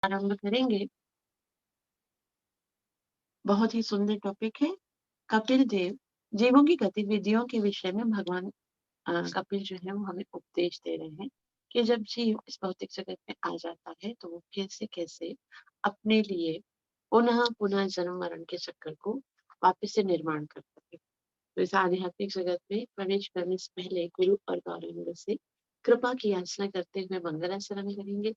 आरंभ करेंगे। बहुत ही सुंदर टॉपिक है। कपिल देव जीवों की गतिविधियों के विषय में भगवान कपिल जो है वो हमें उपदेश दे रहे हैं कि जब जीव इस भौतिक जगत में आ जाता है तो वो कैसे कैसे अपने लिए पुनः पुनः जन्म मरण के चक्कर को वापस से निर्माण करता है। तो इस आध्यात्मिक जगत में प्रवेश करने से पहले गुरु और गौरव से कृपा की याचना करते हुए मंगलाचरण करेंगे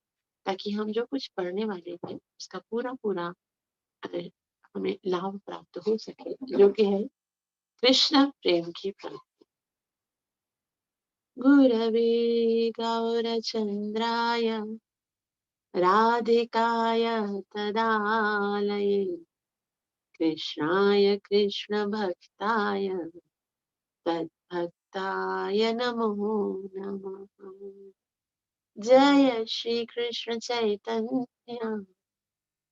ताकि हम जो कुछ पढ़ने वाले हैं उसका पूरा पूरा हमें लाभ प्राप्त हो सके, जो कि है कृष्ण प्रेम की प्राप्ति। गुरवे गौरचंद्राय राधिकाय तदालये कृष्णाय कृष्ण भक्ताय तद्भक्ताय नमो नमः। जय श्री कृष्ण चैतन्य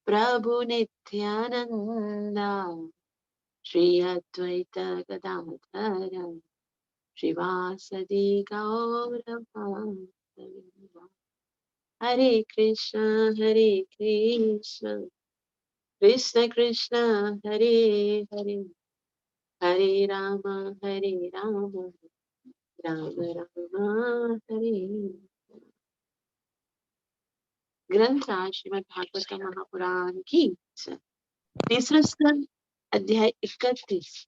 प्रभु नित्यानंदा श्री अद्वैत गदाधर श्रीवासदि गौरभक्तवृंद। हरे कृष्ण कृष्ण कृष्ण हरे हरे, हरे राम राम राम हरे। ग्रंथ श्रीमद् भागवत महापुराण की तीसरा स्कंद अध्याय 31,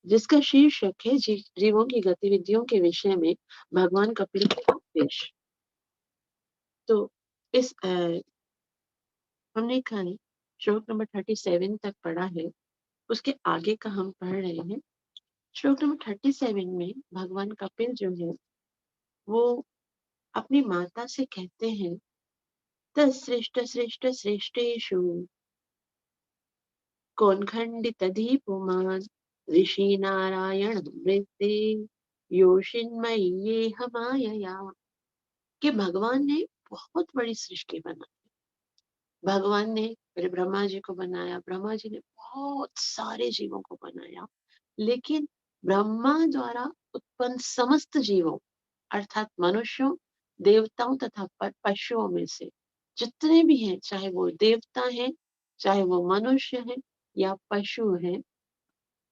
जिसका शीर्षक है जीवों की गतिविधियों के विषय में भगवान कपिल का उपदेश। तो इस हमने कल श्लोक नंबर 37 तक पढ़ा है, उसके आगे का हम पढ़ रहे हैं। श्लोक नंबर 37 में भगवान कपिल जो है वो अपनी माता से कहते हैं, तत्सृष्ट सृष्ट सृष्टेषु कौन खंडित पुमान ऋषि नारायण वृत्ति योषिन्मय्ये हमायया। कि भगवान ने बहुत बड़ी सृष्टि बनाई। भगवान ने फिर ब्रह्मा जी को बनाया, ब्रह्मा जी ने बहुत सारे जीवों को बनाया, लेकिन ब्रह्मा द्वारा उत्पन्न समस्त जीवों अर्थात मनुष्यों, देवताओं तथा पशुओं में से जितने भी हैं, चाहे वो देवता हैं, चाहे वो मनुष्य हैं या पशु हैं,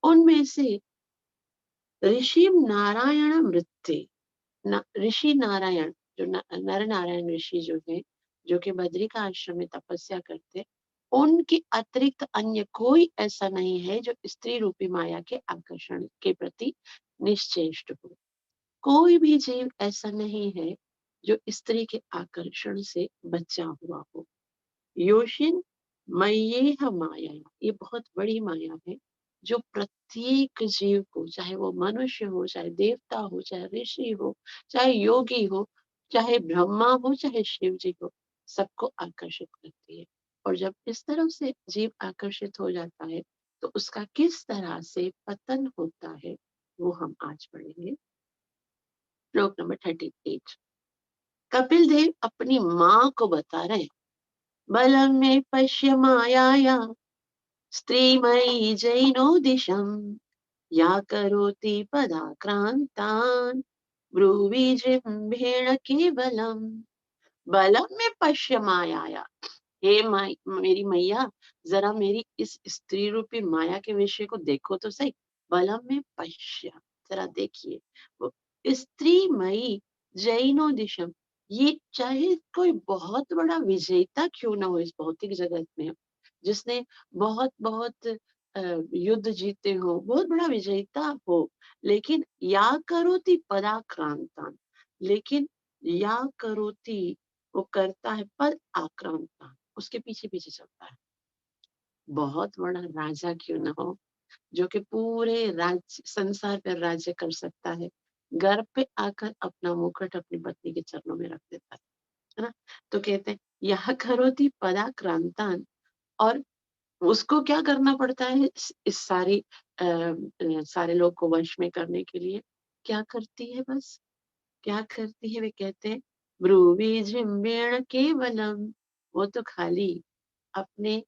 उनमें से ऋषि नारायण मृत्ति ऋषि नारायण जो नर नारायण ऋषि जो है, जो कि बद्री का आश्रम में तपस्या करते, उनके अतिरिक्त अन्य कोई ऐसा नहीं है जो स्त्री रूपी माया के आकर्षण के प्रति निश्चेष्ट हो। कोई भी जीव ऐसा नहीं है जो स्त्री के आकर्षण से बचा हुआ हो। योशिन मय्येह माया, ये बहुत बड़ी माया है जो प्रत्येक जीव को, चाहे वो मनुष्य हो, चाहे देवता हो, चाहे ऋषि हो, चाहे योगी हो, चाहे ब्रह्मा हो, चाहे शिव जी हो, सबको आकर्षित करती है। और जब इस तरह से जीव आकर्षित हो जाता है तो उसका किस तरह से पतन होता है वो हम आज पढ़ेंगे। श्लोक नंबर 38। कपिल देव अपनी माँ को बता रहे हैं, बलम में पश्य मायाया स्त्रीमयी जैनोदिशम् या करोति पदाक्रांतान् ब्रूवी जिह्वेण केवलम्। बलम में पश्य मायाया, हे मेरी मैया, जरा मेरी इस स्त्री रूपी माया के विषय को देखो तो सही। बलम में पश्य, जरा देखिए, वो स्त्रीमयी जैनोदिशम, ये चाहे कोई बहुत बड़ा विजेता क्यों ना हो इस भौतिक जगत में, जिसने बहुत बहुत युद्ध जीते हो, बहुत बड़ा विजेता हो, लेकिन या करोति पराक्रांतान, लेकिन या करोति वो करता है पद आक्रांता, उसके पीछे पीछे चलता है। बहुत बड़ा राजा क्यों ना हो, जो कि पूरे राज्य संसार पर राज्य कर सकता है, घर पे आकर अपना मुकुट अपनी पत्नी के चरणों में रख देता है ना। तो कहते हैं यह करोति पदाक्रांतान, और उसको क्या करना पड़ता है इस सारे लोग को वश में करने के लिए। क्या करती है, बस क्या करती है, वे कहते हैं ब्रूवी जिम्बेण केवलम, वो तो खाली अपने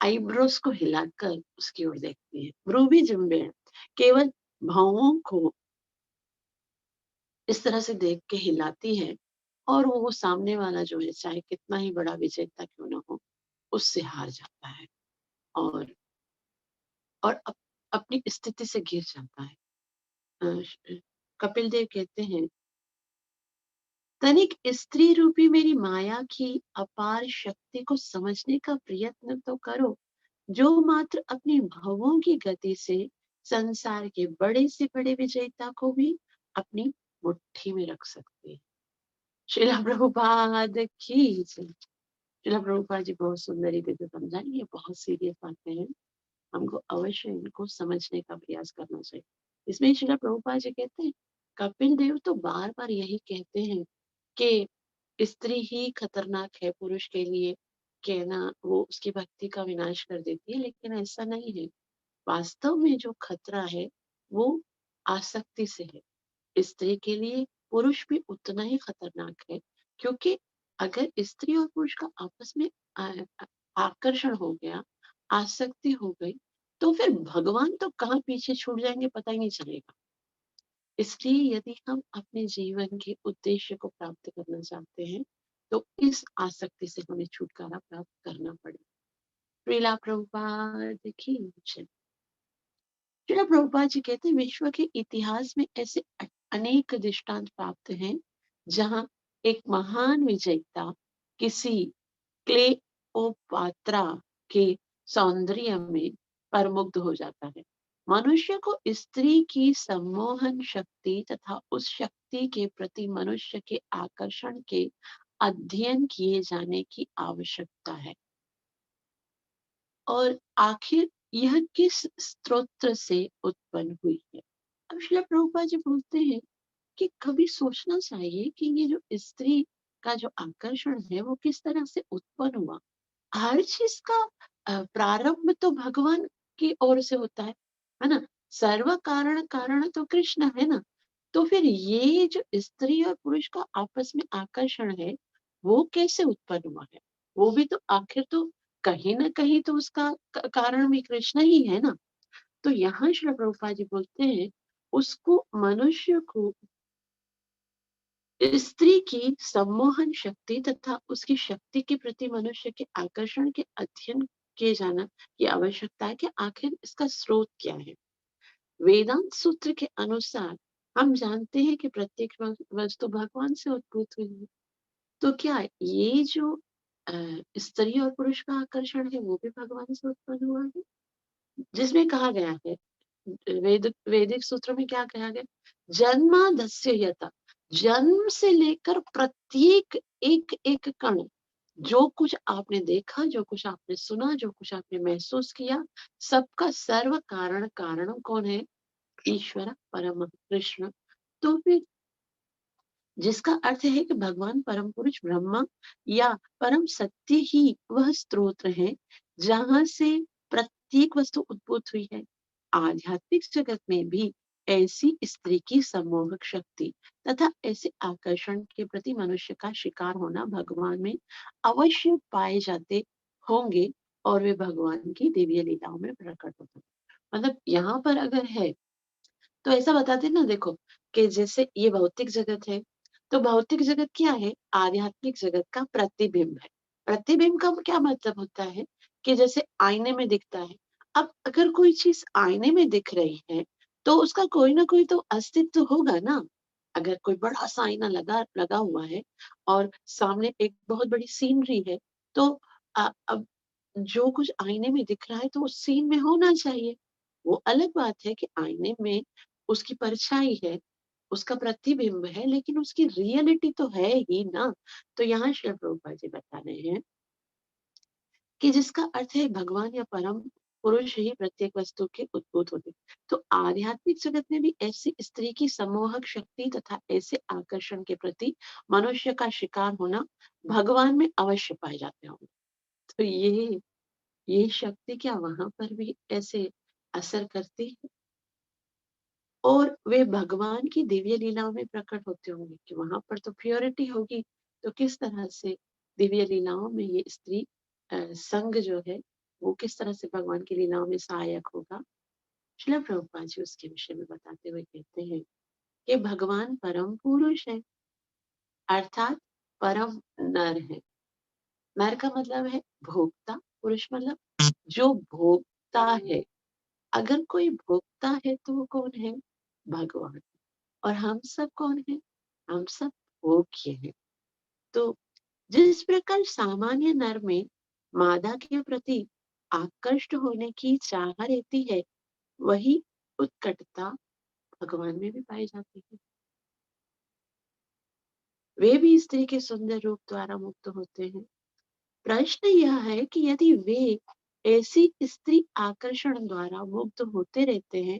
आईब्रोज को हिलाकर उसकी ओर देखती है। ब्रूवी जिम्बेण, केवल भौहों को इस तरह से देख के हिलाती है और वो सामने वाला जो है चाहे कितना ही बड़ा विजेता क्यों ना हो, उससे हार जाता है और और अपनी स्थिति से गिर जाता है। कपिल देव कहते हैं, तनिक स्त्री रूपी मेरी माया की अपार शक्ति को समझने का प्रयत्न तो करो, जो मात्र अपनी भवों की गति से संसार के बड़े से बड़े विजेता को भी अपनी मुट्ठी में रख सकते हैं। श्रीला प्रभुपाद की जय। श्रीला प्रभुपाद जी बहुत सुंदर रीति से समझाएंगे, ये बहुत सीरियस बातें हैं, हमको अवश्य इनको समझने का प्रयास करना चाहिए। इसमें श्रीला प्रभुपाद जी कहते हैं, कपिल देव तो बार बार यही कहते हैं कि स्त्री ही खतरनाक है पुरुष के लिए, कि ना वो उसकी भक्ति का विनाश कर देती है, लेकिन ऐसा नहीं है। वास्तव में जो खतरा है वो आसक्ति से है। स्त्री के लिए पुरुष भी उतना ही खतरनाक है, क्योंकि अगर स्त्री और पुरुष का आपस में आकर्षण हो गया, आसक्ति हो गई, तो फिर भगवान तो कहाँ पीछे छूट जाएंगे पता ही नहीं चलेगा। इसलिए यदि हम अपने जीवन के उद्देश्य को प्राप्त करना चाहते हैं, तो इस आसक्ति से हमें छुटकारा प्राप्त करना पड़ेगा। श्रीला प्रभुपाद की जय। श्रीला प्रभुपाद जी कहते हैं, विश्व के इतिहास में ऐसे अनेक दृष्टांत प्राप्त हैं जहां एक महान विजेता किसी क्लेओपात्रा के सौंदर्य में प्रमुग्ध हो जाता है। मनुष्य को स्त्री की सम्मोहन शक्ति तथा उस शक्ति के प्रति मनुष्य के आकर्षण के अध्ययन किए जाने की आवश्यकता है। और आखिर यह किस स्रोत से उत्पन्न हुई है? अब श्रील प्रभुपाद जी बोलते हैं कि कभी सोचना चाहिए कि ये जो स्त्री का जो आकर्षण है वो किस तरह से उत्पन्न हुआ। हर चीज का प्रारंभ तो भगवान की ओर से होता है ना। सर्व कारण कारण तो कृष्ण है ना। तो फिर ये जो स्त्री और पुरुष का आपस में आकर्षण है वो कैसे उत्पन्न हुआ है? वो भी तो आखिर तो कहीं ना कहीं तो उसका कारण भी कृष्ण ही है ना। तो यहाँ श्री प्रभुपाद जी बोलते हैं, उसको मनुष्य को स्त्री की सम्मोहन शक्ति तथा उसकी शक्ति के प्रति मनुष्य के आकर्षण के अध्ययन किए जाना की आवश्यकता है कि आखिर इसका स्रोत क्या है। वेदांत सूत्र के अनुसार हम जानते हैं कि प्रत्येक वस्तु भगवान से उद्भूत हुई है। तो क्या ये जो स्त्री और पुरुष का आकर्षण है वो भी भगवान से उत्पन्न हुआ है? जिसमें कहा गया है, वैदिक सूत्रों में क्या कहा गया, जन्मादस्य यथा, जन्म से लेकर प्रत्येक एक एक कण, जो कुछ आपने देखा, जो कुछ आपने सुना, जो कुछ आपने महसूस किया, सबका सर्व कारण कारण कौन है? ईश्वर परम कृष्ण। तो फिर जिसका अर्थ है कि भगवान परम पुरुष ब्रह्मा या परम सत्य ही वह स्रोत है जहां से प्रत्येक वस्तु उद्भूत हुई है। आध्यात्मिक जगत में भी ऐसी स्त्री की सम्मोहक शक्ति तथा ऐसे आकर्षण के प्रति मनुष्य का शिकार होना भगवान में अवश्य पाए जाते होंगे, और वे भगवान की दिव्य लीलाओं में प्रकट होते हैं। मतलब यहाँ पर अगर है तो ऐसा बताते हैं ना, देखो कि जैसे ये भौतिक जगत है, तो भौतिक जगत क्या है? आध्यात्मिक जगत का प्रतिबिंब है। प्रतिबिंब का क्या मतलब होता है कि जैसे आईने में दिखता है। अब अगर कोई चीज आईने में दिख रही है तो उसका कोई ना कोई तो अस्तित्व होगा ना। अगर कोई बड़ा सा आईना लगा लगा हुआ है और सामने एक बहुत बड़ी सीनरी है, तो अब जो कुछ आईने में दिख रहा है तो उस सीन में होना चाहिए। वो अलग बात है कि आईने में उसकी परछाई है, उसका प्रतिबिंब है, लेकिन उसकी रियलिटी तो है ही ना। तो यहाँ श्री प्रभुपाद जी बता रहे हैं कि जिसका अर्थ है भगवान या परम पुरुष ही प्रत्येक वस्तु के उद्भूत होते। तो आध्यात्मिक जगत में भी ऐसी स्त्री की सम्मोहक शक्ति तथा ऐसे आकर्षण के प्रति मनुष्य का शिकार होना भगवान में अवश्य पाए जाते होंगे। तो ये शक्ति क्या वहां पर भी ऐसे असर करती है? और वे भगवान की दिव्य लीलाओं में प्रकट होते होंगे कि वहां पर तो प्योरिटी होगी। तो किस तरह से दिव्य लीलाओं में ये स्त्री संग जो है वो किस तरह से भगवान की लीलाओं में सहायक होगा? श्रील प्रभुपाद जी उसके विषय में बताते हुए कहते हैं कि भगवान परम पुरुष है, अर्थात परम नर है। नर का मतलब है भोक्ता, पुरुष मतलब जो भोगता है। अगर कोई भोगता है तो वो कौन है? भगवान। और हम सब कौन है? हम सब भोग्य हैं। तो जिस प्रकार सामान्य नर में मादा के प्रति आकृष्ट होने की चाह रहती है, वही उत्कटता भगवान में भी पाई जाती है। वे भी स्त्री के सुंदर रूप द्वारा मुक्त होते हैं। प्रश्न यह है कि यदि वे ऐसी स्त्री आकर्षण द्वारा मुक्त होते रहते हैं,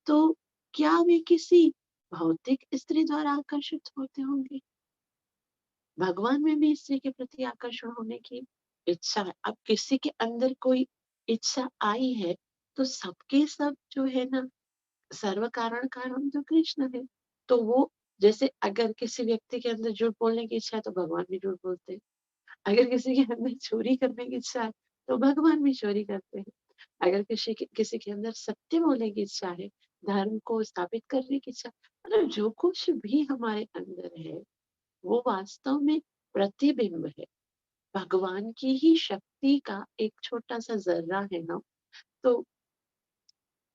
तो क्या वे किसी भौतिक स्त्री द्वारा आकर्षित होते होंगे? भगवान में भी स्त्री के प्रति आकर्षण होने की इच्छा है। अब किसी के अंदर कोई इच्छा आई है, तो सबके सब जो है ना, सर्व कारण कारण तो कृष्ण है। तो वो, जैसे अगर किसी व्यक्ति के अंदर झूठ बोलने की इच्छा है, तो भगवान भी झूठ बोलते हैं। अगर किसी के अंदर चोरी करने की इच्छा है, तो भगवान भी चोरी करते हैं। अगर किसी के अंदर सत्य बोलने की इच्छा है, धर्म को स्थापित करने की इच्छा, मतलब जो कुछ भी हमारे अंदर है, वो वास्तव में प्रतिबिंब है, भगवान की ही शक्ति का एक छोटा सा जर्रा है ना। तो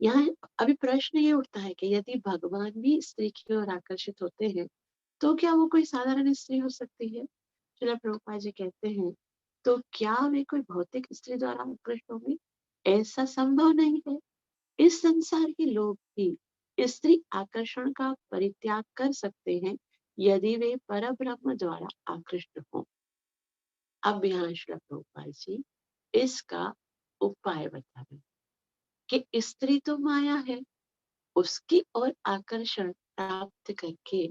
यहाँ अभी प्रश्न ये उठता है कि यदि भगवान भी स्त्री की ओर आकर्षित होते हैं, तो क्या वो कोई साधारण स्त्री हो सकती है? श्रील प्रभुपाद जी कहते हैं, तो क्या वे कोई भौतिक स्त्री द्वारा आकृष्ट होंगे? ऐसा संभव नहीं है। इस संसार के लोग भी स्त्री आकर्षण का परित्याग कर सकते हैं, यदि वे परब्रह्म द्वारा आकृष्ट हों। अब यहाँ श्रील प्रभुपाद जी इसका उपाय बता रहे हैं कि स्त्री तो माया है, उसकी ओर आकर्षण प्राप्त करके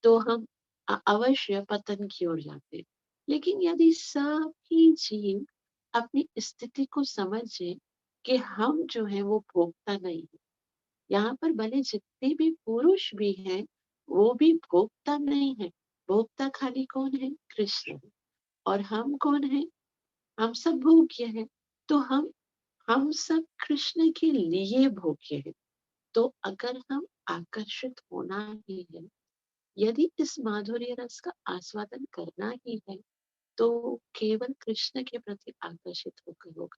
तो हम अवश्य पतन की ओर जाते हैं। लेकिन यदि सभी जीव अपनी स्थिति को समझे कि हम जो है वो भोगता नहीं है, यहाँ पर भले जितने भी पुरुष भी हैं, वो भी भोगता नहीं है। भोगता खाली कौन है? कृष्ण है। और हम कौन है? हम सब भोग्य हैं। तो हम सब कृष्ण के लिए भोग्य हैं। तो अगर हम आकर्षित होना ही है, यदि इस माधुर्य रस का आस्वादन करना ही है, तो केवल कृष्ण के प्रति आकर्षित होकर होगा।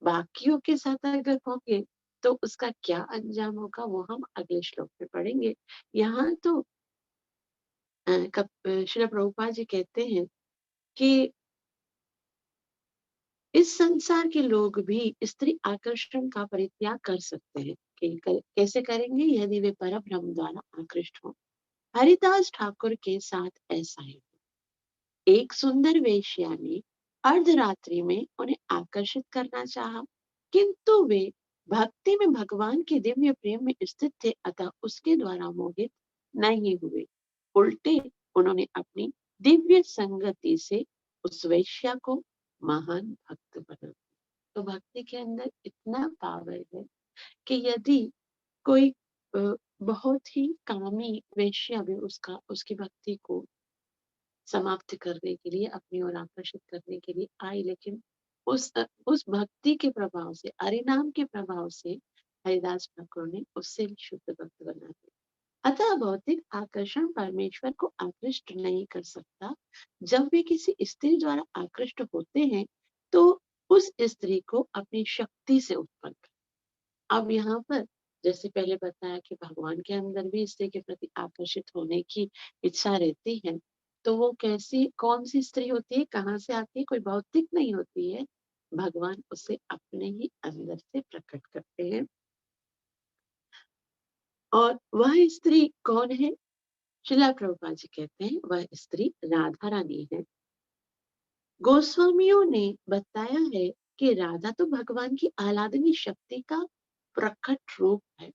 बाकियों के साथ अगर होंगे, तो उसका क्या अंजाम होगा, वो हम अगले श्लोक में पढ़ेंगे। यहाँ तो श्रील प्रभुपाद जी कहते हैं कि इस संसार के लोग भी स्त्री आकर्षण का परित्याग कर सकते हैं। कैसे करेंगे? यदि वे पर ब्रह्म द्वारा आकृष्ट हों। हरिदास ठाकुर के साथ ऐसा है। एक सुंदर वेश्या ने अर्धरात्रि में उन्हें आकर्षित करना चाहा, किंतु वे भक्ति में भगवान के दिव्य प्रेम में स्थित थे, अतः उसके द्वारा मोहित नहीं हुए। उल्टे उन्होंने अपनी दिव्य संगति से उस वेश्या को महान भक्त बना। तो भक्ति के अंदर इतना पावर है कि यदि कोई बहुत ही कामी वेश्या भी उसकी भक्ति को समाप्त करने के लिए, अपनी ओर आकर्षित करने के लिए आई, लेकिन उस भक्ति के प्रभाव से, हरिनाम के प्रभाव से हरिदास ठाकुर ने उससे भी शुद्ध भक्त बना दिया। अतः भौतिक आकर्षण परमेश्वर को आकृष्ट नहीं कर सकता। जब वे किसी स्त्री द्वारा आकृष्ट होते हैं, तो उस स्त्री को अपनी शक्ति से उत्पन्न कर। अब यहाँ पर जैसे पहले बताया कि भगवान के अंदर भी स्त्री के प्रति आकर्षित होने की इच्छा रहती है, तो वो कैसी, कौन सी स्त्री होती है, कहाँ से आती है? कोई भौतिक नहीं होती है, भगवान उसे अपने ही अंदर से प्रकट करते हैं। और वह स्त्री कौन है? श्रील प्रभुपाद जी कहते हैं वह स्त्री राधा रानी है। गोस्वामियों ने बताया है कि राधा तो भगवान की आह्लादनी शक्ति का प्रकट रूप है।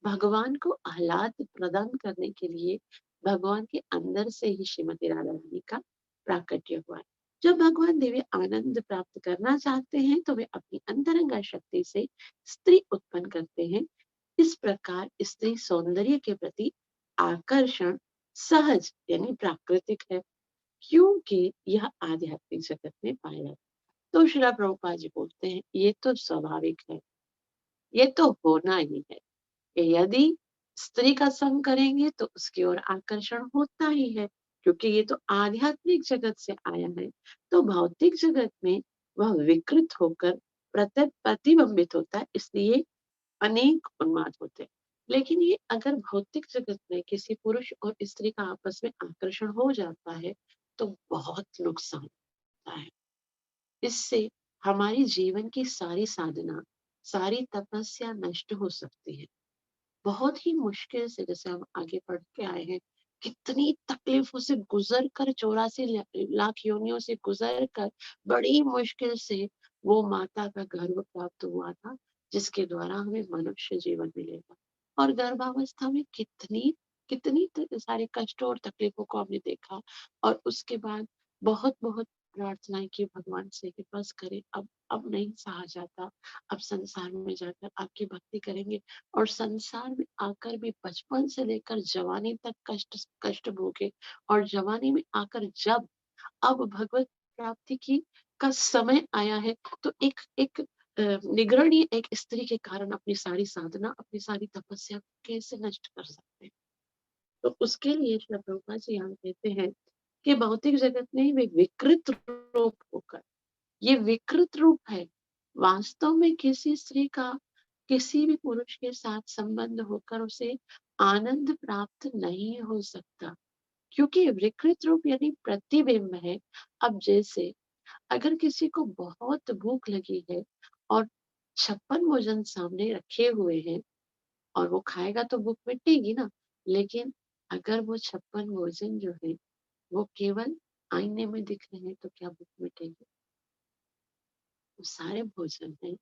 भगवान को आह्लाद प्रदान करने के लिए भगवान के अंदर से ही श्रीमती राधा रानी का प्राकट्य हुआ है। जब भगवान दिव्य आनंद प्राप्त करना चाहते हैं, तो वे अपनी अंतरंगा शक्ति से स्त्री उत्पन्न करते हैं। इस प्रकार स्त्री सौंदर्य के प्रति आकर्षण सहज यानी प्राकृतिक है, क्योंकि यह आध्यात्मिक जगत में पाया जाता है। तो श्रील प्रभुपाद जी बोलते हैं ये तो स्वाभाविक है, ये तो होना ही है कि यदि स्त्री का संग करेंगे तो उसकी ओर आकर्षण होता ही है। क्योंकि ये तो आध्यात्मिक जगत से आया है, तो भौतिक जगत में वह विकृत होकर प्रतिबिंबित होता है, इसलिए अनेक उन्माद होते हैं। लेकिन ये अगर भौतिक जगत में किसी पुरुष और स्त्री का आपस में आकर्षण हो जाता है, तो बहुत नुकसान होता है। इससे हमारी जीवन की सारी साधना, सारी तपस्या नष्ट हो सकती है। बहुत ही मुश्किल से जैसे हम आगे बढ़ के आए हैं, कितनी तकलीफों से गुजर कर 84 लाख योनियों से गुजर कर बड़ी मुश्किल से वो माता का गर्भ प्राप्त हुआ था, जिसके द्वारा हमें मनुष्य जीवन मिलेगा। और गर्भावस्था में कितनी कितनी सारे कष्टों और तकलीफों को हमने देखा, और उसके बाद बहुत बहुत प्रार्थनाएं की भगवान से कि बस करे, अब नहीं सहा जाता, अब संसार में जाकर आपकी भक्ति करेंगे। और संसार में आकर भी बचपन से लेकर जवानी तक कष्ट कष्ट भोगे, और जवानी में आकर जब अब भगवत प्राप्ति की का समय आया है, तो एक एक निगरणीय एक स्त्री के कारण अपनी सारी साधना, अपनी सारी तपस्या को कैसे नष्ट कर सकते हैं। तो उसके लिए श्री प्रभुपाद जी यहाँ कहते हैं कि भौतिक जगत में वे विकृत रूप होकर, ये विकृत रूप है। वास्तव में किसी स्त्री का किसी भी पुरुष के साथ संबंध होकर उसे आनंद प्राप्त नहीं हो सकता, क्योंकि विकृत रूप यानी प्रतिबिंब है। अब जैसे अगर किसी को बहुत भूख लगी है और 56 भोजन सामने रखे हुए हैं, और वो खाएगा तो भूख मिटेगी ना, लेकिन अगर वो 56 भोजन जो है वो केवल आईने में दिख रहे हैं, तो क्या भूख मिटेगी? सारे भोजन हैं,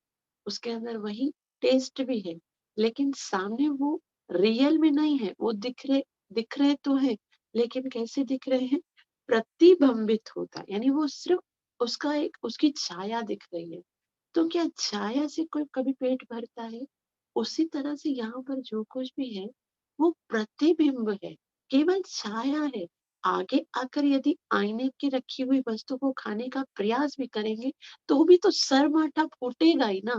उसके अंदर वही टेस्ट भी है, लेकिन सामने वो रियल में नहीं है। वो दिख रहे तो है, लेकिन कैसे दिख रहे हैं? प्रतिबिंबित होता है, यानी वो सिर्फ उसका एक उसकी छाया दिख रही है। तो क्या छाया से कोई कभी पेट भरता है? उसी तरह से यहाँ पर जो कुछ भी है वो प्रतिबिंब है, केवल छाया है। आगे आकर यदि आईने की रखी हुई वस्तु को खाने का प्रयास भी करेंगे, तो भी तो सरमाटा फूटेगा ही ना,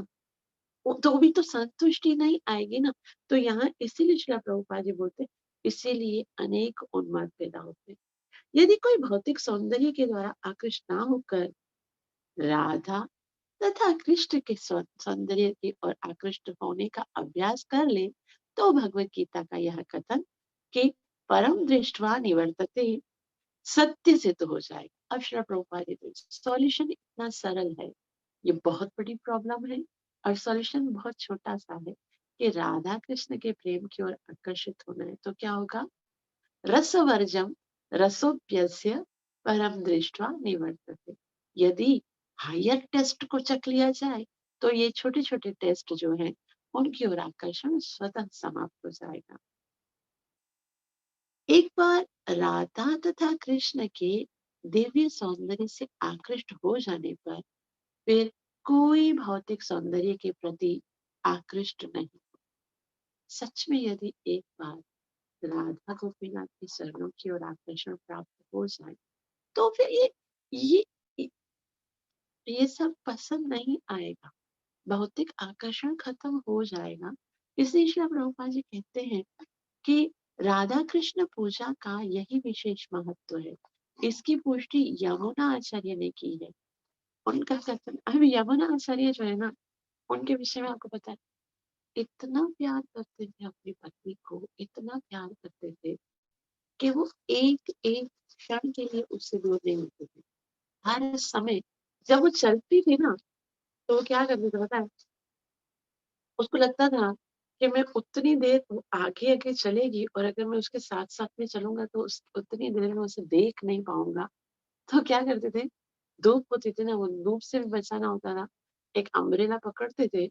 तो भी तो संतुष्टि नहीं आएगी ना। तो यहाँ इसीलिए श्रील प्रभुपाद जी बोलते हैं, इसीलिए अनेक उन्माद पैदा होते हैं। यदि कोई भौतिक सौंदर्य के द्वारा आकृष्ट ना होकर राधा तथा कृष्ण के सौंदर्य की और आकृष्ट होने का अभ्यास कर ले, तो भगवत गीता का यह कथन कि परम दृष्टवा निवर्तते सत्य सिद्ध हो जाएगा। अब श्री प्रभुपाद जी, सॉल्यूशन इतना सरल है, ये बहुत बड़ी प्रॉब्लम है, और सॉल्यूशन बहुत छोटा सा है कि राधा कृष्ण के प्रेम की ओर आकर्षित होना है, तो क्या होगा? रसवर्जम रसोप्यस्य परम दृष्टवा निवर्तते। यदि हायर टेस्ट को चख लिया जाए, तो ये छोटे छोटे टेस्ट जो हैं उनकी ओर आकर्षण स्वतः समाप्त हो जाएगा। एक बार राधा तथा कृष्ण के दिव्य सौंदर्य से आकृष्ट हो जाने पर फिर कोई भौतिक सौंदर्य के प्रति आकृष्ट नहीं। सच में यदि एक बार राधा गोपीनाथ की चरणों की ओर आकर्षण प्राप्त हो जाए, तो फिर ये ये सब पसंद नहीं आएगा, भौतिक आकर्षण खत्म हो जाएगा। इसलिए श्री प्रभुपाद जी कहते हैं कि राधा कृष्ण पूजा का यही विशेष महत्व है। इसकी पुष्टि यमुना आचार्य ने की है। उनका कथन, अब यमुना आचार्य जो है ना, उनके विषय में आपको पता है, इतना प्यार करते थे अपनी पत्नी को, इतना प्यार करते थे कि वो एक एक क्षण के लिए उससे दूर नहीं होते थे। हर समय जब वो चलती थी ना, तो वो क्या करते थे पता है? उसको लगता था कि मैं उतनी देर वो आगे आगे चलेगी, और अगर मैं उसके साथ साथ में चलूंगा तो उतनी देर में उसे देख नहीं पाऊंगा। तो क्या करते थे? धूप होती थी ना, वो धूप से भी बचाना होता था, एक अम्ब्रेला पकड़ते थे,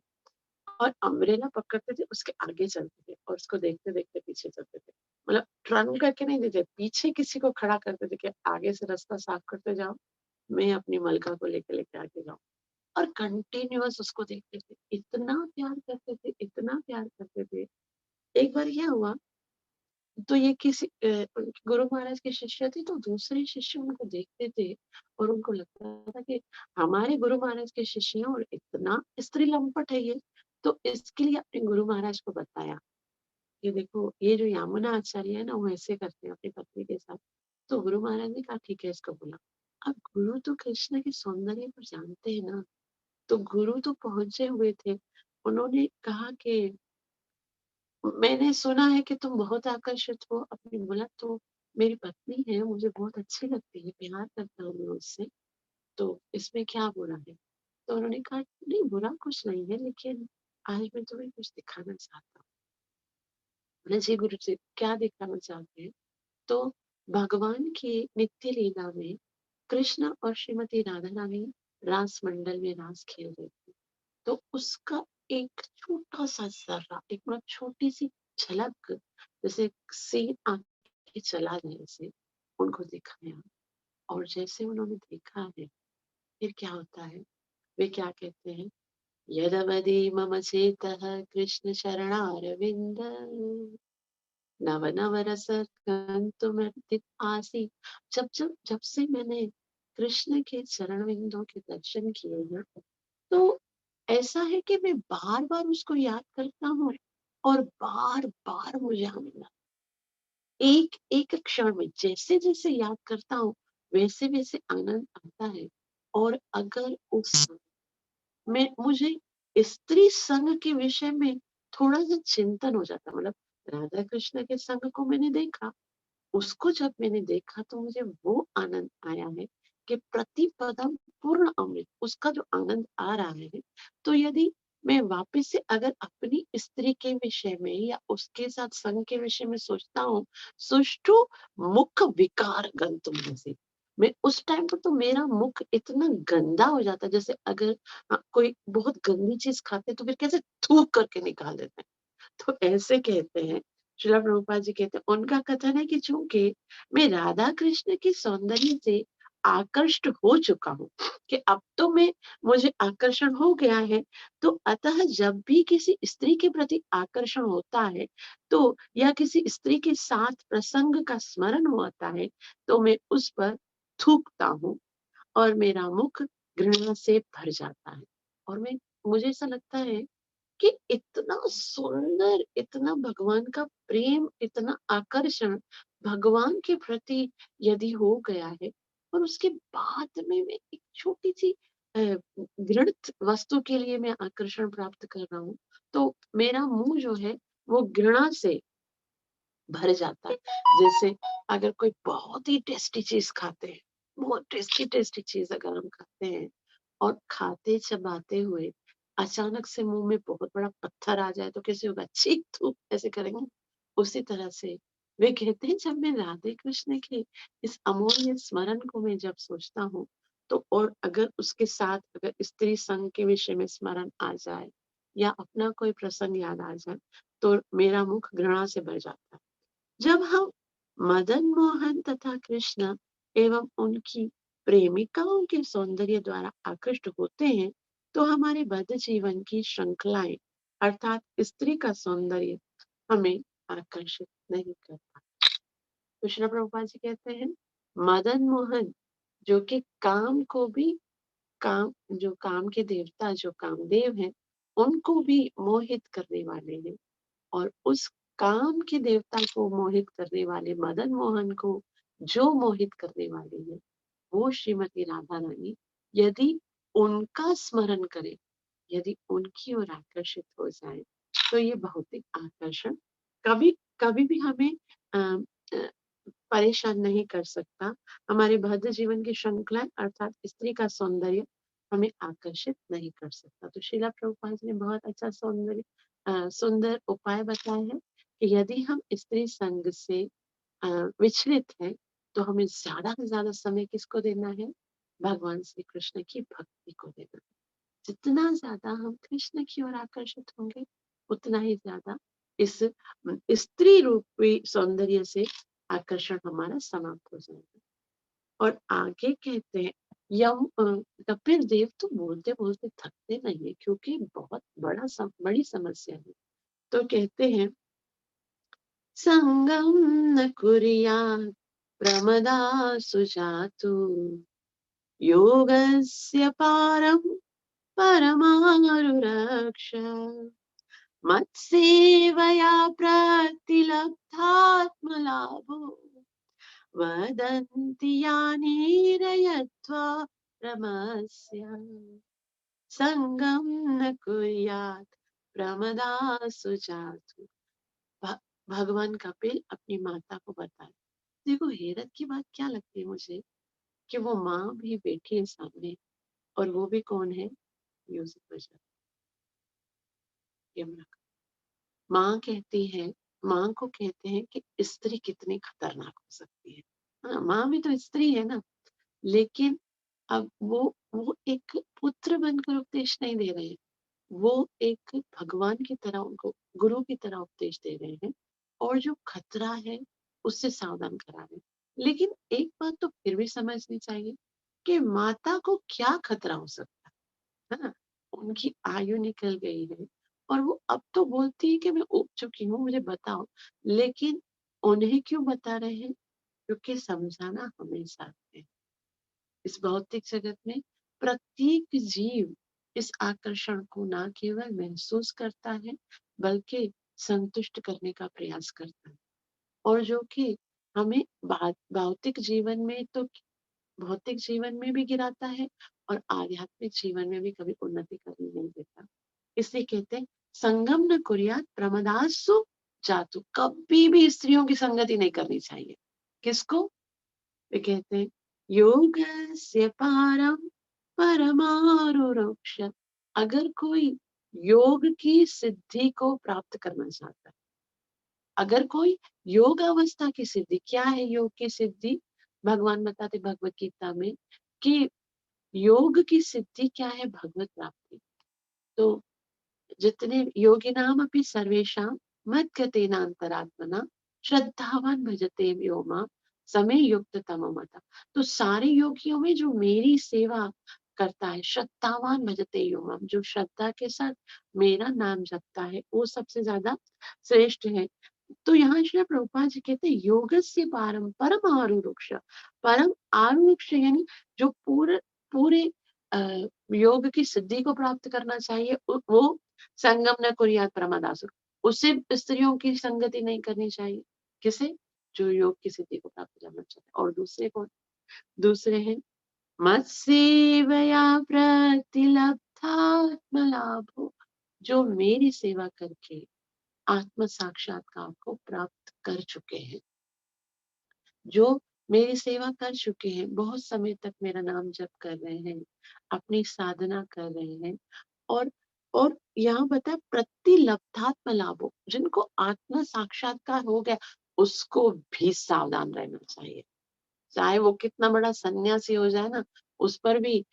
और अम्ब्रेला पकड़ते थे, उसके आगे चलते थे, और उसको देखते देखते पीछे चलते थे। मतलब रन करके नहीं देते, पीछे किसी को खड़ा करते थे कि आगे से रास्ता साफ करते जाओ, मैं अपनी मलका को लेके लेके आगे जाऊं। और कंटिन्यूअस उसको देखते थे, इतना प्यार करते थे, इतना प्यार करते थे। एक बार क्या हुआ, तो ये किसी उनके गुरु महाराज के शिष्य थे, तो दूसरे शिष्य उनको देखते थे, और उनको लगता था कि हमारे गुरु महाराज के शिष्य हैं और इतना स्त्री लंपट है ये। तो इसके लिए अपने गुरु महाराज को बताया कि देखो ये जो यमुना आचार्य है ना, वो ऐसे करते हैं अपनी पत्नी के साथ। तो गुरु महाराज ने कहा ठीक है, इसको बुला। अब गुरु तो कृष्ण के सौंदर्य को जानते हैं ना, तो गुरु तो पहुंचे हुए थे। उन्होंने कहा कि मैंने सुना है कि तुम बहुत आकर्षित हो अपनी, बोला तो मेरी पत्नी है, मुझे बहुत अच्छी लगती है, प्यार करता हूँ मैं उससे, तो इसमें क्या बुरा है? तो उन्होंने कहा नहीं, बुरा कुछ नहीं है, लेकिन आज मैं तुम्हें कुछ दिखाना चाहता हूँ। बोले जी गुरु जी, क्या दिखाना चाहते हैं? तो भगवान की नित्य लीला में कृष्ण और श्रीमती राधा रानी रास मंडल में रास खेल रहे थे। तो उसका एक छोटा सा जर्रा, एक मतलब छोटी सी झलक, जैसे सीन आके चला जाए ऐसे उनको दिखाया। और जैसे उन्होंने देखा है, फिर क्या होता है, वे क्या कहते हैं, यदवदि मम चेतः कृष्ण चरणारविंद नव नव रस गंतुमर्तित आसी। जब जब जब से मैंने कृष्ण के चरण विंदों के दर्शन किए हैं, तो ऐसा है कि मैं बार बार उसको याद करता हूँ और बार बार मुझे आनंद आता है। एक एक क्षण में जैसे जैसे याद करता हूँ, वैसे वैसे आनंद आता है। और अगर उस में मुझे स्त्री संग के विषय में थोड़ा सा चिंतन हो जाता, मतलब राधा कृष्ण के संग को मैंने देखा, उसको जब मैंने देखा तो मुझे वो आनंद आया है कि प्रतिपदम पूर्ण अमृत, उसका जो आनंद आ रहा है। तो यदि मैं वापस से अगर अपनी स्त्री के विषय में या उसके साथ संग के विषय में सोचता हूँ, सुष्ठु मुख विकार गंतुम से, मैं उस टाइम पर तो मेरा मुख इतना गंदा हो जाता है, जैसे अगर कोई बहुत गंदी चीज खाते तो फिर कैसे थूक करके निकाल देते हैं। तो ऐसे कहते हैं, श्रीला प्रभुपाद जी कहते हैं, उनका कथन है कि चूंकि मैं राधा कृष्ण के सौंदर्य से आकर्षित हो चुका हूँ, कि अब तो मैं मुझे आकर्षण हो गया है, तो अतः जब भी किसी स्त्री के प्रति आकर्षण होता है, तो या किसी स्त्री के साथ प्रसंग का स्मरण होता है, तो मैं उस पर थूकता हूँ और मेरा मुख घृणा से भर जाता है। और मैं मुझे ऐसा लगता है कि इतना सुंदर, इतना भगवान का प्रेम, इतना आकर्षण भगवान के प्रति यदि हो गया है, और उसके बाद में मैं एक छोटी सी घृणित वस्तु के लिए मैं आकर्षण प्राप्त कर रहा हूँ, तो मेरा मुंह जो है वो घृणा से भर जाता है। जैसे अगर कोई बहुत ही टेस्टी चीज खाते हैं, बहुत टेस्टी टेस्टी चीज अगर हम खाते हैं और खाते चबाते हुए अचानक से मुंह में बहुत बड़ा पत्थर आ जाए तो कैसे होगा, चीख थूक ऐसे करेंगे। उसी तरह से वे कहते हैं, जब मैं राधे कृष्ण के इस अमूल्य स्मरण को मैं जब सोचता हूँ, तो और अगर उसके साथ अगर स्त्री संग के विषय में स्मरण आ जाए या अपना कोई प्रसंग याद आ जाए, तो मेरा मुख घृणा से भर जाता है। जब हम मदन मोहन तथा कृष्ण एवं उनकी प्रेमिकाओं के सौंदर्य द्वारा आकृष्ट होते हैं, तो हमारे बद्ध जीवन की श्रृंखलाएं अर्थात स्त्री का सौंदर्य हमें आकर्षित नहीं करता। कृष्ण प्रभुपाद जी कहते हैं, मदन मोहन जो कि काम को भी, काम जो काम के देवता जो कामदेव हैं, उनको भी मोहित करने वाले हैं। और उस काम के देवता को मोहित करने वाले मदन मोहन को जो मोहित करने वाली है, वो श्रीमती राधा रानी, यदि उनका स्मरण करें, यदि उनकी ओर आकर्षित हो जाए, तो ये भौतिक आकर्षण कभी कभी भी हमें अ, अ, परेशान नहीं कर सकता। हमारे भद्र जीवन की श्रृंखला अर्थात स्त्री का सौंदर्य हमें आकर्षित नहीं कर सकता। तो शीला प्रभुपाद जी ने बहुत अच्छा सुंदर उपाय बताए हैं कि यदि हम स्त्री संग से अ, विचलित हैं, तो हमें ज्यादा से ज्यादा समय किसको देना है, भगवान श्री कृष्ण की भक्ति को देना है। जितना ज्यादा हम कृष्ण की ओर आकर्षित होंगे, उतना ही ज्यादा इस स्त्री रूपी सौंदर्य से आकर्षण हमारा समाप्त हो जाएगा। और आगे कहते हैं, कपिल देव तो बोलते बोलते थकते नहीं है, क्योंकि बहुत बड़ी समस्या है। तो कहते हैं, संगम न कुर्यात् प्रमदा सुजातु योगस्य पारं परमारुरक्ष मत्सेवया प्रतिलब्धात्मलाभो वदन्ति यानेरयध्वा रमस्य संगम न कुर्यात् प्रमदासु जातु। भगवान कपिल अपनी माता को बताए। देखो हैरत की बात क्या लगती है मुझे कि वो माँ भी बैठी है सामने, और वो भी कौन है? म्यूजिक बजा यमुना। माँ कहती है, माँ को कहते हैं कि स्त्री कितनी खतरनाक हो सकती है। हाँ, माँ भी तो स्त्री है ना। लेकिन अब वो एक पुत्र बनकर उपदेश नहीं दे रहे हैं, वो एक भगवान की तरह उनको गुरु की तरह उपदेश दे रहे हैं, और जो खतरा है उससे सावधान करा रहे हैं। लेकिन एक बात तो फिर भी समझनी चाहिए कि माता को क्या खतरा हो सकता है ना। उनकी आयु निकल गई है, और वो अब तो बोलती है कि मैं उब चुकी हूँ, मुझे बताओ। लेकिन उन्हें क्यों बता रहे हैं? क्योंकि समझाना हमें साथ है। इस भौतिक जगत में प्रत्येक जीव इस आकर्षण को ना केवल महसूस करता है, बल्कि संतुष्ट करने का प्रयास करता है, और जो कि हमें भौतिक जीवन में तो भौतिक जीवन में भी गिराता है, और आध्यात्मिक जीवन में भी कभी उन्नति करने नहीं देता। इसलिए कहते हैं संगम न कुर्यात् प्रमदासु जातु। कभी भी स्त्रियों की संगति नहीं करनी चाहिए। किसको? वे कहते हैं योगस्य पारम परमारुरुक्ष। अगर कोई योग की सिद्धि को प्राप्त करना चाहता है, अगर कोई योग अवस्था की सिद्धि, क्या है योग की सिद्धि? भगवान बताते भगवत गीता में कि योग की सिद्धि क्या है? भगवत प्राप्ति। तो जितने योगिनाम अपि सर्वेषां मद्गतेनान्तरात्मना श्रद्धावान भजते यो मां समे युक्त तमो मता। तो सारे योगियों में जो मेरी सेवा करता है, श्रद्धावान भजते यो मां, जो श्रद्धा के साथ मेरा नाम जपता है, वो सबसे ज्यादा श्रेष्ठ है। तो यहाँ श्री प्रभुपाद जी कहते हैं योगस्य पारम परम आरुरुक्ष। परम आरुरुक्ष यानी जो पूरे पूरे योग की सिद्धि को प्राप्त करना चाहिए, वो संगम न कुर्यात् प्रमादासु। उससे स्त्रियों की संगति नहीं करनी चाहिए। किसे? जो योग की सिद्धि को प्राप्त करना चाहते हैं। और दूसरे कौन? दूसरे हैं मत्सेवया प्रतिलब्धात्मलाभो। जो मेरी सेवा करके आत्म साक्षात्कार को प्राप्त कर चुके हैं, जो मेरी सेवा कर चुके हैं, बहुत समय तक मेरा नाम जप कर रहे हैं, अपनी साधना कर रहे हैं, और और यहाँ बता प्रतिलब्धात्म लाभो, जिनको आत्म साक्षात्कार हो गया, उसको भी सावधान रहना चाहिए। चाहे वो कितना बड़ा सन्यासी हो जाए ना, उस पर भी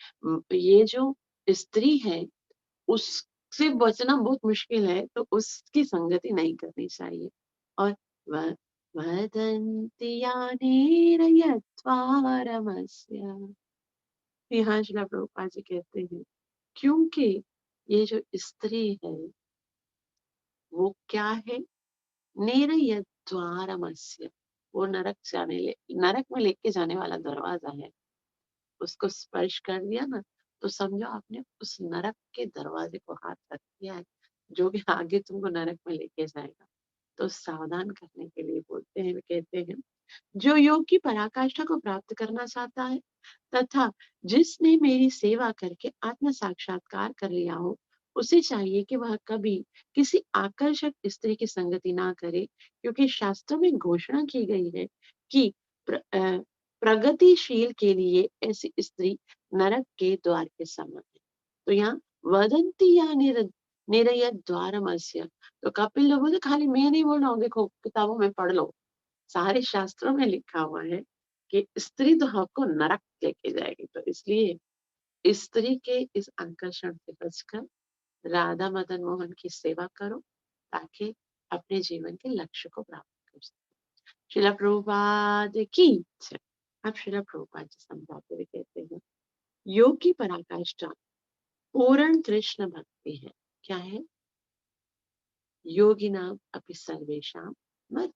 ये जो स्त्री है उससे बचना बहुत मुश्किल है, तो उसकी संगति नहीं करनी चाहिए। और व- वदन्ति यानेरयध्वा रमस्य। यहाँ श्रील प्रभुपाद जी कहते हैं क्योंकि ये जो स्त्री है वो क्या है? निरयद्वारमस्य। वो नरक में लेके जाने वाला दरवाजा है। उसको स्पर्श कर दिया ना, तो समझो आपने उस नरक के दरवाजे को हाथ रख दिया है, जो कि आगे तुमको नरक में लेके जाएगा। तो सावधान करने के लिए बोलते हैं, कहते हैं जो योग की पराकाष्ठा को प्राप्त करना चाहता है तथा जिसने मेरी सेवा करके आत्म साक्षात्कार कर लिया हो, उसे चाहिए कि वह कभी किसी आकर्षक स्त्री की संगति ना करे, क्योंकि शास्त्रों में घोषणा की गई है कि प्रगतिशील के लिए ऐसी स्त्री नरक के द्वार के समान है। तो यहाँ वदंती या निरय द्वारमस्य। तो कपिल लोग बोले खाली मैं नहीं बोल रहा हूँ, देखो किताबों में पढ़ लो, सारे शास्त्रों में लिखा हुआ है कि स्त्री तो आपको नरक लेके जाएगी। तो इसलिए स्त्री के इस आकर्षण से बचकर राधा मदन मोहन की सेवा करो, ताकि अपने जीवन के लक्ष्य को प्राप्त कर सको। श्रील प्रभुपाद की जय। अब श्रील प्रभुपाद जी समझाते हुए कहते हैं योग की पराकाष्ठा पूर्ण कृष्ण भक्ति है। क्या है? योगिनाम अपि सर्वेषां मत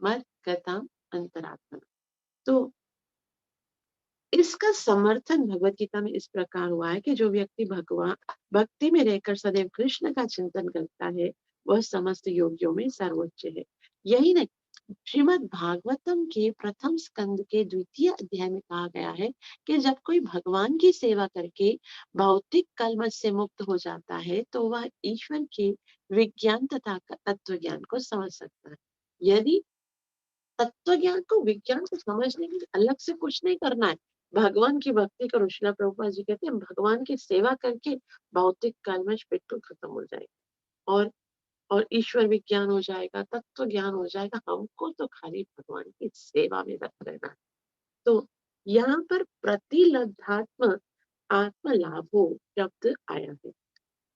मत गताम अंतरात्मा। तो इसका समर्थन भगवत गीता में इस प्रकार हुआ है कि जो व्यक्ति भगवान भक्ति में रहकर सदैव कृष्ण का चिंतन करता है, वह समस्त योगियों में सर्वोच्च है। यही नहीं, श्रीमद् भागवतम के प्रथम स्कंद के द्वितीय अध्याय में कहा गया है कि जब कोई भगवान की सेवा करके भौतिक कलमश से मुक्त हो जाता है तो वह ईश्वर के विज्ञान तथा तत्व ज्ञान को समझ सकता है। यदि तत्व ज्ञान को विज्ञान को समझने के लिए अलग से कुछ नहीं करना है, भगवान की भक्ति करो। श्रील प्रभुपाद जी कहते हैं भगवान की सेवा करके भौतिक कलमश बिल्कुल खत्म हो जाएगा और ईश्वर विज्ञान हो जाएगा, तत्व ज्ञान हो जाएगा। हमको तो खाली भगवान की सेवा में रत रहना है। तो यहाँ पर प्रतिलब्धात्म आत्म लाभो शब्द आया है।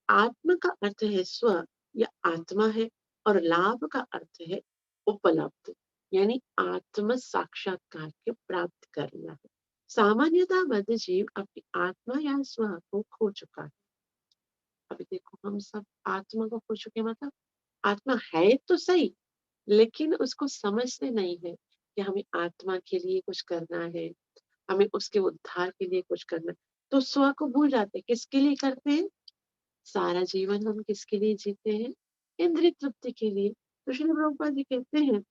आत्म का अर्थ है स्व या आत्मा है और लाभ का अर्थ है उपलब्ध, यानी आत्म साक्षात्कार के प्राप्त करना है। सामान्यतः बद्ध जीव अपनी आत्मा या स्व को खो चुका है। अभी देखो हम सब आत्मा को खो चुके, मतलब आत्मा है तो सही लेकिन उसको समझते नहीं है कि हमें आत्मा के लिए कुछ करना है, हमें उसके उद्धार के लिए कुछ करना है। तो स्व को भूल जाते हैं। किसके लिए करते हैं? सारा जीवन हम किसके लिए जीते हैं? इंद्रिय तृप्ति के लिए। तो श्री प्रभुपाद जी कहते हैं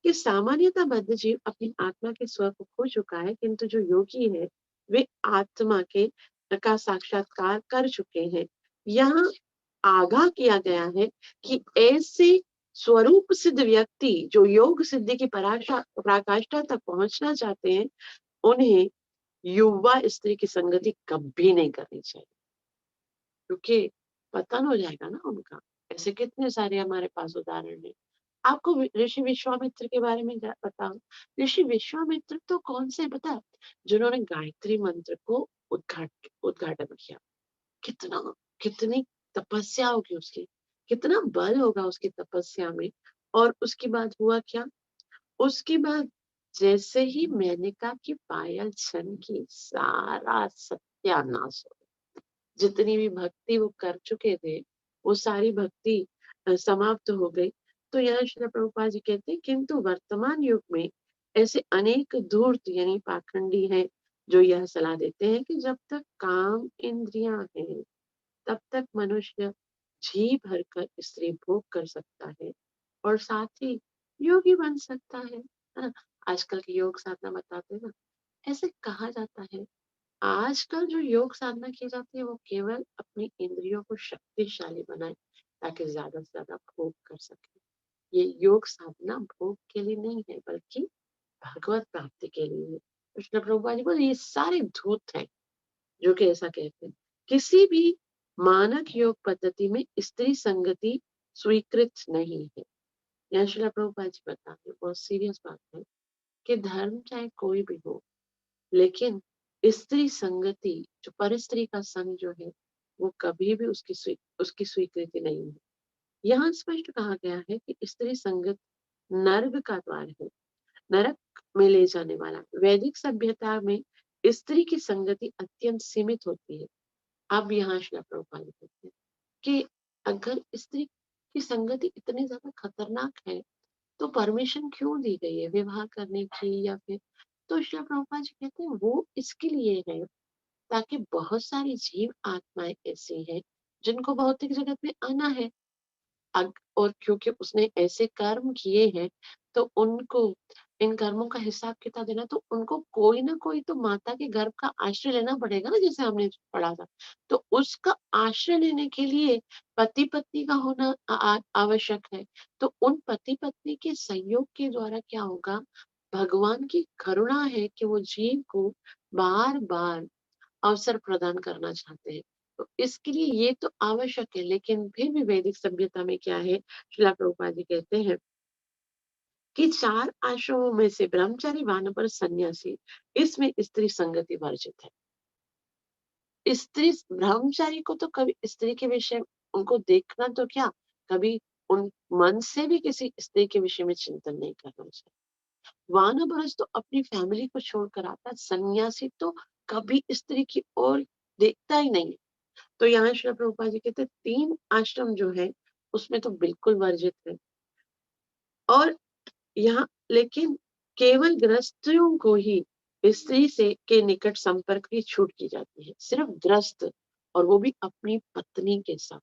कि सामान्यतः बद्ध जीव अपनी आत्मा के स्व को खो चुका है, किंतु जो योगी है वे आत्मा के का साक्षात्कार कर चुके हैं। यहाँ आगाह किया गया है कि ऐसे स्वरूप सिद्ध व्यक्ति जो योग सिद्धि की पराकाष्ठा तक पहुंचना चाहते हैं उन्हें युवा स्त्री की संगति कभी नहीं करनी चाहिए, क्योंकि पतन हो जाएगा ना उनका। ऐसे कितने सारे हमारे पास उदाहरण है। आपको ऋषि विश्वामित्र के बारे में बताऊं। ऋषि विश्वामित्र तो कौन से पता है? जिन्होंने गायत्री मंत्र को उद्घाटन किया। कितना कितनी तपस्या होगी उसकी, कितना बल होगा उसकी तपस्या में। और उसके बाद हुआ क्या? उसके बाद जैसे ही मेनका की पायल छनकी सारा सत्यानाश हो। जितनी भी भक्ति वो कर चुके थे वो सारी भक्ति समाप्त हो गई। तो यहाँ श्रील प्रभुपाद जी कहते हैं किंतु वर्तमान युग में ऐसे अनेक धूर्त यानी पाखंडी हैं जो यह सलाह देते हैं कि जब तक काम इंद्रियां हैं तब तक मनुष्य जी भरकर स्त्री भोग कर सकता है और साथ ही योगी बन सकता है ना। आजकल की योग साधना बताते हैं ना, ऐसे कहा जाता है आजकल जो योग साधना की जाती है वो केवल अपनी इंद्रियों को शक्तिशाली बनाए ताकि ज्यादा से ज्यादा भोग कर सके। ये योग साधना भोग के लिए नहीं है बल्कि भगवत प्राप्ति के लिए है। कृष्ण प्रभुपाद जी बोले ये सारे धूत हैं जो कि ऐसा कहते हैं। किसी भी मानक योग पद्धति में स्त्री संगति स्वीकृत नहीं है। यहाँ श्रील प्रभुपाद जी बताते हैं बहुत सीरियस बात है कि धर्म चाहे कोई भी हो लेकिन स्त्री संगति जो पर स्त्री का संग जो है वो कभी भी उसकी स्वीकृति नहीं है। यहाँ स्पष्ट कहा गया है कि स्त्री संगत नर्क का द्वार है, नरक में ले जाने वाला। वैदिक सभ्यता में स्त्री की संगति अत्यंत सीमित होती है। अब यहाँ श्री प्रभुपाद कहते हैं कि अगर स्त्री की संगति इतनी ज्यादा खतरनाक है तो परमिशन क्यों दी गई है विवाह करने की या फिर। तो श्री प्रभुपाद जी कहते हैं वो इसके लिए है ताकि बहुत सारी जीव आत्माएं ऐसी हैं जिनको भौतिक जगत में आना है। और क्योंकि उसने ऐसे कर्म किए हैं तो उनको इन कर्मों का हिसाब किताब देना, तो उनको कोई ना कोई तो माता के गर्भ का आश्रय लेना पड़ेगा ना, जैसे हमने पढ़ा था। तो उसका आश्रय लेने के लिए पति पत्नी का होना आवश्यक है। तो उन पति पत्नी के सहयोग के द्वारा क्या होगा? भगवान की करुणा है कि वो जीव को बार बार अवसर प्रदान करना चाहते हैं। तो इसके लिए ये तो आवश्यक है, लेकिन फिर भी वैदिक सभ्यता में क्या है, श्रील प्रभुपाद जी कहते हैं कि 4 आश्रमों में से ब्रह्मचारी, वानप्रस्थ, सन्यासी, इसमें स्त्री संगति वर्जित है। स्त्री ब्रह्मचारी को तो कभी स्त्री के विषय उनको देखना तो क्या, कभी उन मन से भी किसी स्त्री के विषय में चिंतन नहीं करना चाहिए। वानप्रस्थ तो अपनी फैमिली को छोड़कर आता है, सन्यासी तो कभी स्त्री की ओर देखता ही नहीं। तो यहाँ श्री प्रभुपाद जी कहते 3 आश्रम जो है उसमें तो बिल्कुल वर्जित है। और यहाँ लेकिन केवल गृहस्थियों को ही स्त्री से के निकट संपर्क की छूट की जाती है। सिर्फ गृहस्थ, और वो भी अपनी पत्नी के साथ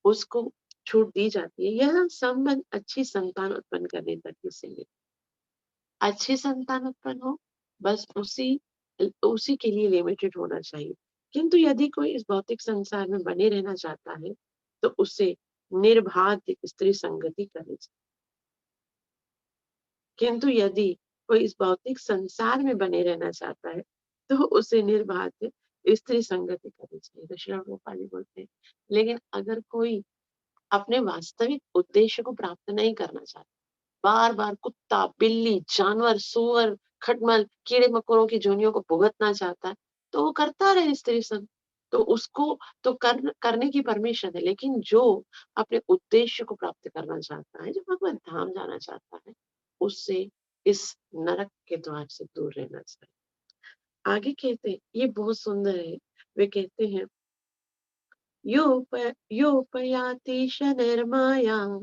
उसको छूट दी जाती है। यह संबंध अच्छी संतान उत्पन्न करने तक ही सीमित। अच्छी संतान उत्पन्न हो, बस उसी के लिए लिमिटेड होना चाहिए। किंतु यदि कोई इस भौतिक संसार में बने रहना चाहता है, तो उसे निर्बाध स्त्री संगति करनी चाहिए। किंतु यदि कोई इस भौतिक संसार में बने रहना चाहता है, तो उसे निर्बाध स्त्री संगति करनी चाहिए। तो श्री प्रभुपाद जी बोलते हैं, लेकिन अगर कोई अपने वास्तविक उद्देश्य को प्राप्त नहीं करना चाहता, बार-बार कुत्ता, बिल्ली, जानवर, सूअर, खटमल, कीड़े-मकोड़ों की जोनियों को भुगतना चाहता है, तो वो करता रहे स्त्री संग। तो उसको तो करने की परमिशन है, लेकिन जो अपने उद्देश्य को प्राप्त करना चाहता है, जो भगवत धाम जाना चाहता है, उससे इस नरक के द्वार से दूर रहना चाहिए। आगे कहते हैं, ये बहुत सुंदर है, वे कहते हैं, योपयाति शनैर्माया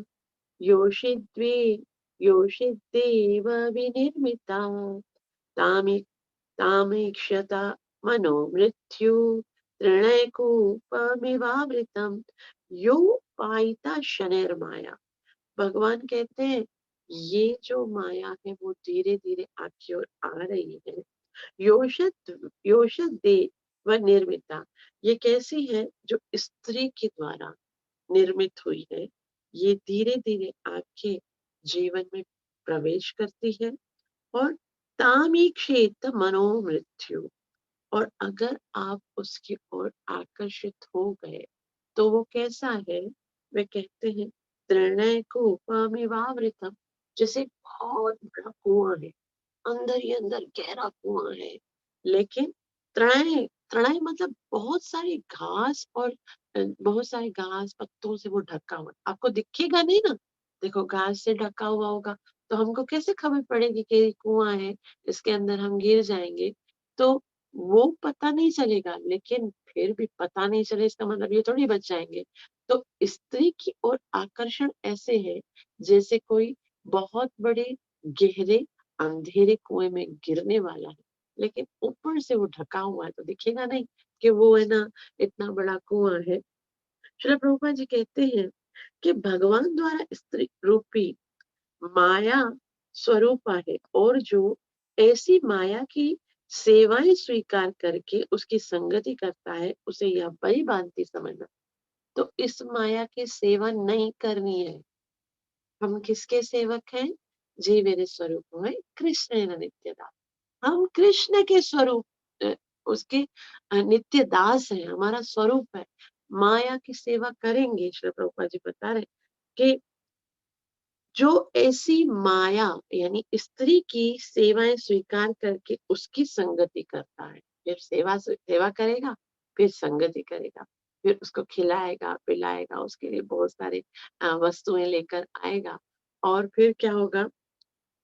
योषिद्वे योषिद्देव विनिर्मिता तामि तामीक्षता मनो मृत्यु तृणयकूपमिवावृतम् यो पायिता शनैर माया। भगवान कहते हैं, ये जो माया है वो धीरे धीरे आपकी ओर आ रही है। योषित दे व निर्मिता, ये कैसी है? जो स्त्री के द्वारा निर्मित हुई है, ये धीरे-धीरे आपके जीवन में प्रवेश करती है और तामीक्षेत मनोमृत्यु, और अगर आप उसकी ओर आकर्षित हो गए, तो वो कैसा है? वे कहते हैं, त्रिणय कूपमिवावृतम्, जैसे बहुत बड़ा कुआं है, अंदर ही अंदर गहरा कुआं है, लेकिन तृणाए तृणाए मतलब बहुत सारी घास और बहुत सारे घास पत्तों से वो ढका हुआ है। आपको दिखेगा नहीं ना, देखो घास से ढका हुआ होगा, तो हमको कैसे खबर पड़ेगी कि ये कुआं है, इसके अंदर हम गिर जाएंगे? तो वो पता नहीं चलेगा, लेकिन फिर भी पता नहीं चले इसका मतलब ये थोड़ी बच जाएंगे। तो स्त्री की ओर आकर्षण ऐसे है, जैसे कोई बहुत बड़े गहरे अंधेरे कुएं में गिरने वाला है, लेकिन ऊपर से वो ढका हुआ है, तो दिखेगा नहीं कि वो है ना इतना बड़ा कुआं है। श्रील प्रभुपाद जी कहते हैं कि भगवान द्वारा स्त्री रूपी माया स्वरूपा है, और जो ऐसी माया की सेवाएं स्वीकार करके उसकी संगति करता है, उसे यह बड़ी भांति समझना। तो इस माया की सेवा नहीं करनी है। हम किसके सेवक हैं? जी मेरे स्वरूप है कृष्ण नित्यदा। हम कृष्ण के स्वरूप उसके नित्य दास हैं, हमारा स्वरूप है। माया की सेवा करेंगे, श्री प्रभुपाद जी बता रहे कि जो ऐसी माया यानी स्त्री की सेवाएं स्वीकार करके उसकी संगति करता है, फिर सेवा करेगा, फिर संगति करेगा, फिर उसको खिलाएगा पिलाएगा, उसके लिए बहुत सारे वस्तुएं लेकर आएगा, और फिर क्या होगा?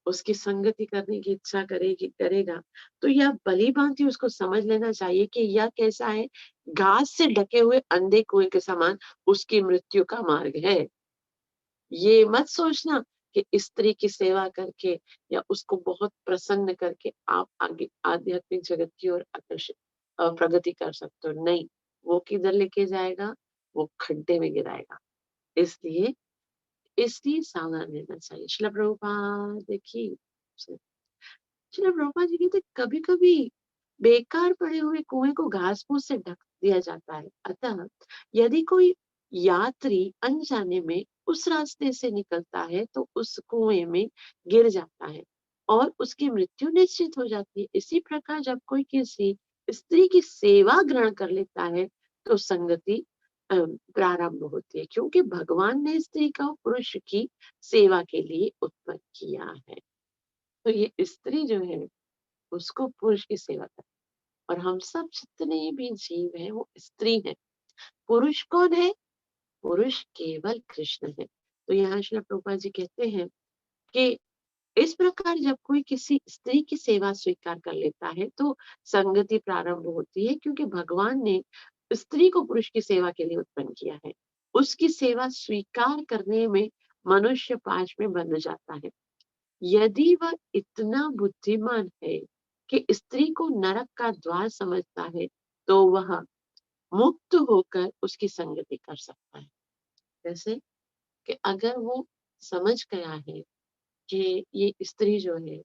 उसकी संगति करने की इच्छा करेगा। तो यह भली-भांति उसको समझ लेना चाहिए कि यह कैसा है? घास से ढके हुए अंधे कुएं के समान उसकी मृत्यु का मार्ग है। ये मत सोचना कि स्त्री की सेवा करके या उसको बहुत प्रसन्न करके आप आगे आध्यात्मिक जगत की ओर प्रगति कर सकते हो। नहीं, वो किधर लेके जाएगा? वो खड्डे में गिराएगा। इसलिए इसलिए सावधान रहना चाहिए। श्रील प्रभुपाद की श्रील प्रभुपाद जी कहते कभी-कभी बेकार पड़े हुए कुएं को घास-फूस से ढक दिया जाता है। अतः यदि कोई यात्री अनजाने में उस रास्ते से निकलता है, तो उस कुएं में गिर जाता है और उसकी मृत्यु निश्चित हो जाती है। इसी प्रकार जब कोई किसी स्त्री की सेवा ग्रहण कर लेता है, तो संगति प्रारंभ होती है, क्योंकि भगवान ने स्त्री को पुरुष की सेवा के लिए उत्पन्न किया है। तो ये स्त्री जो है उसको पुरुष की सेवा कर, और हम सब जितने भी जीव हैं वो स्त्री हैं। पुरुष कौन है? पुरुष केवल कृष्ण है। तो यहाँ श्रील प्रभुपाद जी कहते हैं कि इस प्रकार जब कोई किसी स्त्री की सेवा स्वीकार कर लेता है, तो संगति प्रारंभ होती है, क्योंकि भगवान ने स्त्री को पुरुष की सेवा के लिए उत्पन्न किया है। उसकी सेवा स्वीकार करने में मनुष्य पाश में बंध जाता है। यदि वह इतना बुद्धिमान है कि स्त्री को नरक का द्वार समझता है, तो वह मुक्त होकर उसकी संगति कर सकता है। जैसे कि अगर वो समझ गया है कि ये स्त्री जो है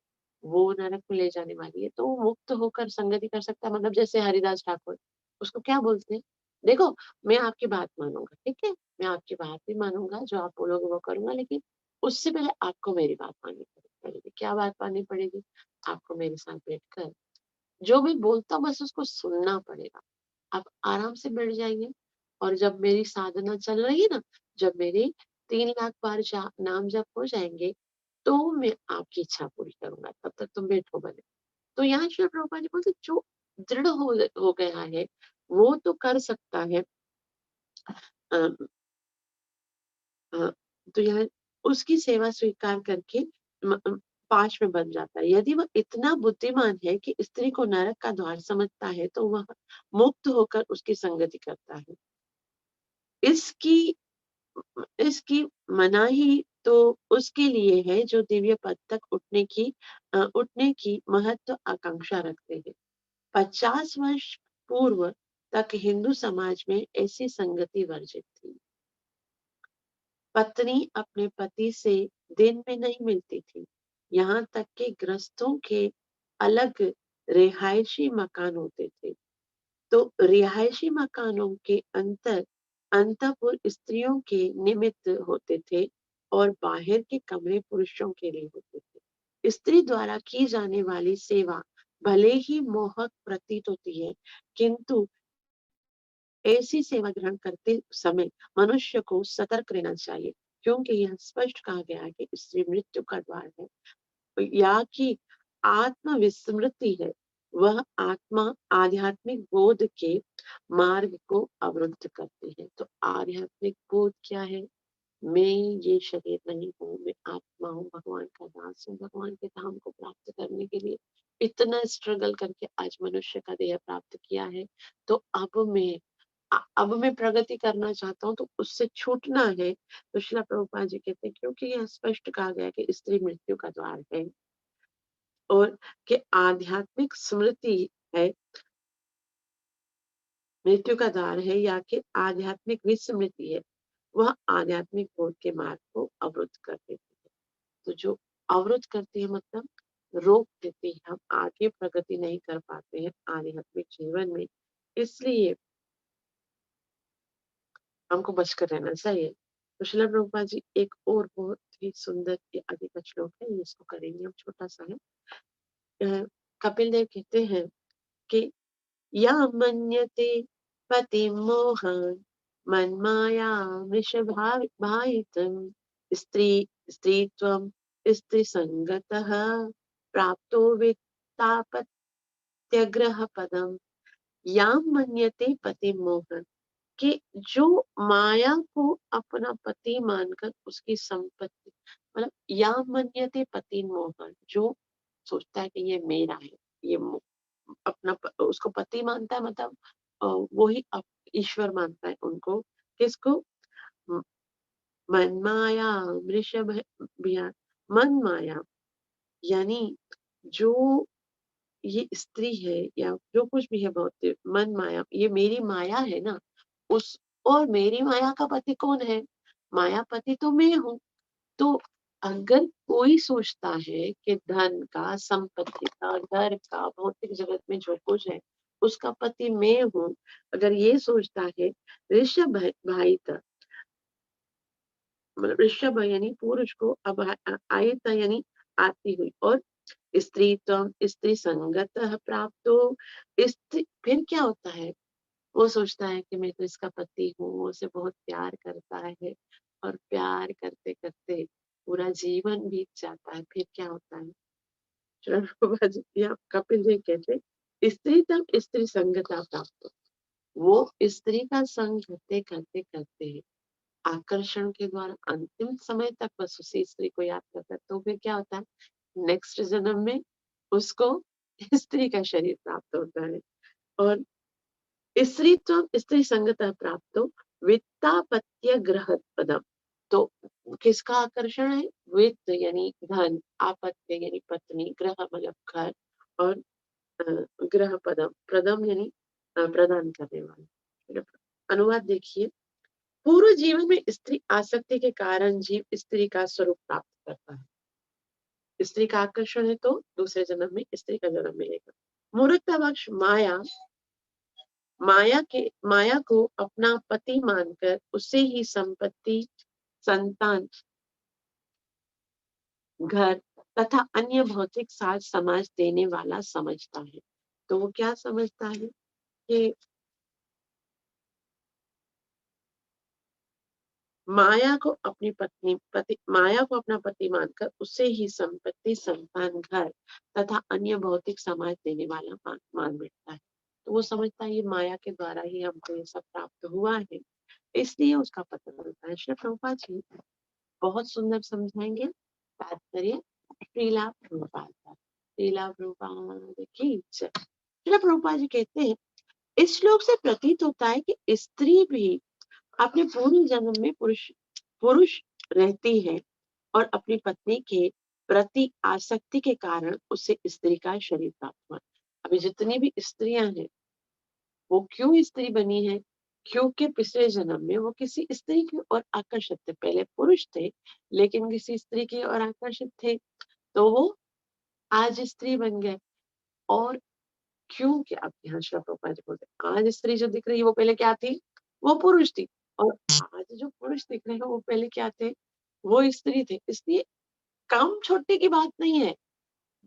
वो नरक में ले जाने वाली है, तो वो मुक्त होकर संगति कर सकता है। मतलब जैसे हरिदास ठाकुर, उसको क्या बोलते हैं, देखो मैं आपकी बात मानूंगा, ठीक है, मैं आपकी बात भी मानूंगा, जो आप बोलोगे वो करूंगा, लेकिन उससे पहले आपको मेरी बात माननी पड़ेगी। क्या बात माननी पड़ेगी? आपको मेरे साथ बैठकर जो मैं बोलता हूँ बस उसको सुनना पड़ेगा। आप आराम से बैठ जाइए, और जब मेरी साधना चल रही है ना, जब मेरे 3 लाख बार नाम जप हो जाएंगे, तो मैं आपकी इच्छा पूरी करूंगा, तब तक तुम बैठो भले। तो यहाँ श्री प्रभुपाद जी बोलते जो दृढ़ हो गया है वो तो कर सकता है। अ, अ, तो यहाँ उसकी सेवा स्वीकार करके पाश में बन जाता है। यदि वह इतना बुद्धिमान है कि स्त्री को नरक का द्वार समझता है, तो वह मुक्त होकर उसकी संगति करता है। इसकी इसकी मनाही तो उसके लिए है जो दिव्य पद तक उठने की महत्व आकांक्षा रखते हैं। 50 वर्ष पूर्व तक हिंदू समाज में ऐसी संगति वर्जित थी। पत्नी अपने पति से दिन में नहीं मिलती थी। यहाँ तक कि गृहस्थों के अलग रिहायशी मकान होते थे, तो रिहायशी मकानों के अंतपुर स्त्रियों के निमित्त होते थे और बाहर के कमरे पुरुषों के लिए होते थे। स्त्री द्वारा की जाने वाली सेवा भले ही मोहक प्रतीत होती है, किंतु ऐसी सेवा ग्रहण करते समय मनुष्य को सतर्क रहना चाहिए, क्योंकि यह स्पष्ट कहा गया है कि स्त्री मृत्यु का द्वार है, या कि आत्म विस्मृति है। वह आत्मा आध्यात्मिक बोध के मार्ग को अवरुद्ध करती है। तो आध्यात्मिक बोध क्या है? मैं ये शरीर नहीं हूँ, मैं आत्मा हूँ, भगवान का दास हूँ। भगवान के धाम को प्राप्त करने के लिए इतना स्ट्रगल करके आज मनुष्य का देह प्राप्त किया है, तो अब मैं प्रगति करना चाहता हूँ, तो उससे छूटना है। तो श्रील प्रभुपाद जी कहते हैं क्योंकि यह स्पष्ट कहा गया कि स्त्री मृत्यु का द्वार है, और कि आध्यात्मिक स्मृति है, मृत्यु का द्वार है, या कि आध्यात्मिक विस्मृति है, वह आध्यात्मिक बोध के मार्ग को अवरुद्ध कर देती है। तो जो अवरुद्ध करती है मतलब रोक देती है, हम आगे प्रगति नहीं कर पाते हैं आध्यात्मिक जीवन में। इसलिए हमको बचकर रहना चाहिए। तो श्रील प्रभुपाद जी एक और बहुत ही सुंदर ये आगे का श्लोक है, ये इसको करेंगे हम, छोटा सा है। कपिल देव कहते हैं कि या मन्यते पति मोहन मन्माया वृषभावितम् स्त्री स्त्रीत्वं स्त्री संगतः प्राप्तो वित्तापत्यग्रह पदम। या मन्यते पति मोहन, कि जो माया को अपना पति मानकर उसकी संपत्ति, मतलब या मन्यते पति मोहन, जो सोचता है कि ये मेरा है, ये उसको पति मानता है, मतलब वो ही ईश्वर मानता है उनको। किसको? म- मनमाया वृषभ मन माया, यानी जो ये स्त्री है या जो कुछ भी है, बहुत मन माया, ये मेरी माया है ना, उस और मेरी माया का पति कौन है? मायापति तो मैं हूँ। तो अगर कोई सोचता है कि धन का, संपत्ति का, घर का, भौतिक जगत में जो कुछ है उसका पति मैं हूँ, अगर ये सोचता है, ऋषभ भाई था, मतलब ऋषभ यानी पुरुष को, अब आयता यानी आती हुई, और स्त्री संगत प्राप्त हो। स्त्री फिर क्या होता है? वो सोचता है कि मैं तो इसका पति हूँ, वो उसे बहुत प्यार करता है, और प्यार करते करते पूरा जीवन बीत जाता है। फिर क्या होता है? या कपिल जी कहते, स्त्री तक स्त्री संगता प्राप्त हो। वो स्त्री का संग करते करते करते आकर्षण के द्वारा अंतिम समय तक बस उसी स्त्री को याद करता है। तो फिर क्या होता है? नेक्स्ट जन्म में उसको स्त्री का शरीर प्राप्त होता है, और स्त्री संगतः प्राप्तो वित्तापत्य ग्रह पदम। तो किसका आकर्षण है? वित्त यानी धन, आपत्य यानी पत्नी, ग्रह मतलब घर, और ग्रह पदम, प्रदम यानी प्रदान करने वाला। अनुवाद देखिए, पूर्व जीवन में स्त्री आसक्ति के कारण जीव स्त्री का स्वरूप प्राप्त करता है। स्त्री का आकर्षण है तो दूसरे जन्म में स्त्री का जन्म मिलेगा। मूर्खतावश माया को अपना पति मानकर उसे ही संपत्ति, संतान, घर तथा अन्य भौतिक साज समाज देने वाला समझता है। तो वो क्या समझता है कि माया को अपना पति मानकर उसे ही संपत्ति, संतान, घर तथा अन्य भौतिक समाज देने वाला मान बैठता है। तो वो समझता है ये माया के द्वारा ही हमको ये सब प्राप्त हुआ है, इसलिए उसका पतन होता है। श्री प्रभुपाद जी बहुत सुंदर समझाएंगे। तात्पर्य श्रीला प्रभुपाद का। श्रीला प्रभुपाद की जय। श्रीला प्रभुपाद जी कहते हैं, इस श्लोक से प्रतीत होता है कि स्त्री भी अपने पूर्व जन्म में पुरुष रहती है और अपनी पत्नी के प्रति आसक्ति के कारण उसे स्त्री का शरीर प्राप्त हुआ। अभी जितनी भी स्त्रियां हैं वो क्यों स्त्री बनी है? क्योंकि पिछले जन्म में वो किसी स्त्री की ओर आकर्षित थे। पहले पुरुष थे लेकिन किसी स्त्री की ओर आकर्षित थे तो वो आज स्त्री बन गए। और क्योंकि अब यहाँ श्री प्रभुपाद जी बोलते हैं, आज स्त्री जो दिख रही है वो पहले क्या थी? वो पुरुष थी। और आज जो पुरुष दिख रहे हैं वो पहले क्या थे? वो स्त्री थे। इसलिए कम छोटे की बात नहीं है।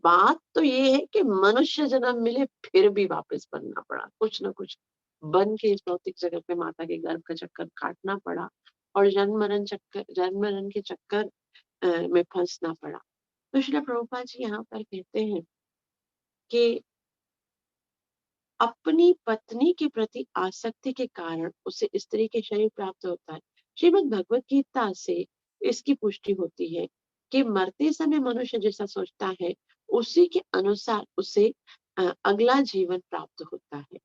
बात तो ये है कि मनुष्य जन्म मिले फिर भी वापस बनना पड़ा, कुछ ना कुछ बन के इस भौतिक जगत में माता के गर्भ का चक्कर काटना पड़ा और जन्म मरण के चक्कर में फंसना पड़ा। तो श्री प्रभुपाद जी यहाँ पर कहते हैं कि अपनी पत्नी के प्रति आसक्ति के कारण उसे स्त्री के शरीर प्राप्त होता है। श्रीमद् भगवत गीता से इसकी पुष्टि होती है कि मरते समय मनुष्य जैसा सोचता है उसी के अनुसार उसे अगला जीवन प्राप्त होता है।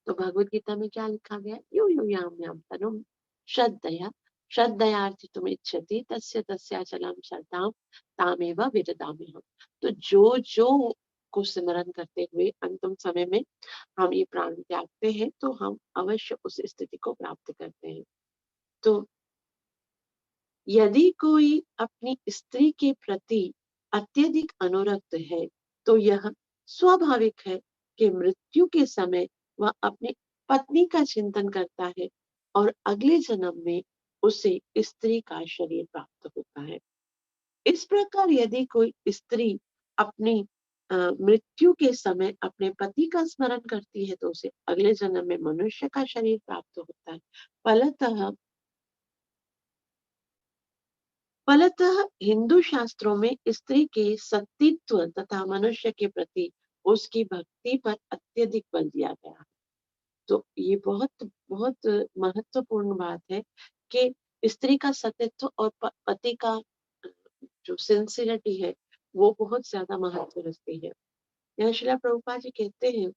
तो भगवत गीता में क्या लिखा गया? यो यो याम याम तनुम श्रद्धया श्रद्धयार्थितुम इच्छति तस्य तस्याचलम श्रद्धाम तामेव विददाम्यहम्। तो जो को सिमरन करते हुए अंतिम समय में हम ये प्राण त्यागते हैं तो हम अवश्य उस स्थिति को प्राप्त करते हैं। तो यदि कोई अपनी स्त्री के प्रति अत्यधिक अनुरक्त है तो यह स्वाभाविक है कि मृत्यु के समय वह अपनी पत्नी का चिंतन करता है और अगले जन्म में उसे स्त्री का शरीर प्राप्त होता है। इस प्रकार यदि कोई स्त्री अपनी मृत्यु के समय अपने पति का स्मरण करती है तो उसे अगले जन्म में मनुष्य का शरीर प्राप्त होता है। फलतः हिंदू शास्त्रों में स्त्री के सतीत्व तथा मनुष्य के प्रति उसकी भक्ति पर अत्यधिक बल दिया गया है। तो ये बहुत बहुत महत्वपूर्ण बात है कि स्त्री का सतीत्व और पति का जो सिंसियरिटी है वो बहुत ज्यादा महत्व रखती है। यहाँ श्रीला प्रभुपाद जी कहते हैं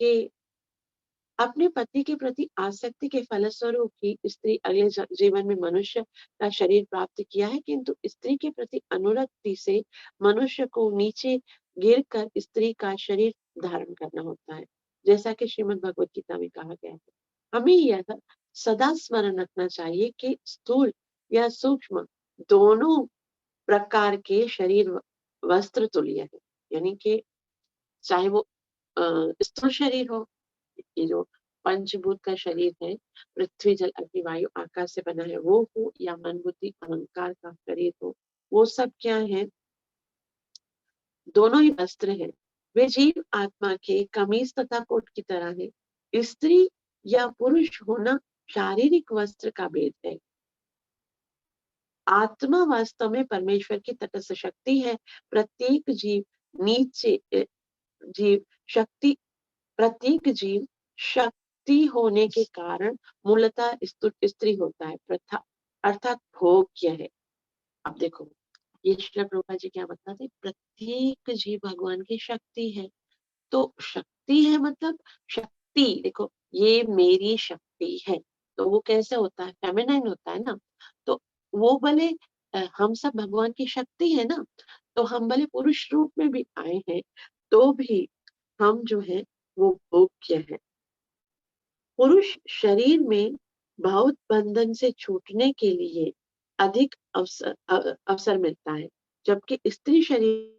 कि अपने पति के प्रति आसक्ति के फलस्वरूप ही स्त्री अगले जीवन में मनुष्य का शरीर प्राप्त किया है, किंतु स्त्री के प्रति अनुरक्ति से मनुष्य को नीचे गिर कर स्त्री का शरीर धारण करना होता है, जैसा कि श्रीमद् भगवत गीता में कहा गया है। हमें यह सदा स्मरण रखना चाहिए कि स्थूल या सूक्ष्म दोनों प्रकार के शरीर वस्त्र तुल्य है। यानी कि चाहे वो स्थूल शरीर हो, ये जो पंचभूत का शरीर है, पृथ्वी जल अग्नि वायु आकाश से बना है वो हो, या मन बुद्धि अहंकार का शरीर हो, वो सब क्या है? दोनों ही वस्त्र है। वे जीव आत्मा के कमीज तथा कोट की तरह है। स्त्री या पुरुष होना शारीरिक वस्त्र का भेद है। आत्मा वास्तव में परमेश्वर की तटस्थ शक्ति है। प्रत्येक जीव नीचे जीव शक्ति प्रत्येक जीव शक्ति होने के कारण मूलतः स्त्री होता है, प्रथा अर्थात भोग्य है। अब देखो ये श्रील प्रभुपाद जी क्या बताते, प्रत्येक जीव भगवान की शक्ति है। तो शक्ति है मतलब शक्ति, देखो ये मेरी शक्ति है तो वो कैसे होता है? फेमिनाइन होता है ना। तो वो भले हम सब भगवान की शक्ति है ना, तो हम भले पुरुष रूप में भी आए हैं तो भी हम जो है वो भोग्य है। पुरुष शरीर में भावुक बंधन से छूटने के लिए अधिक अवसर मिलता है, जबकि स्त्री शरीर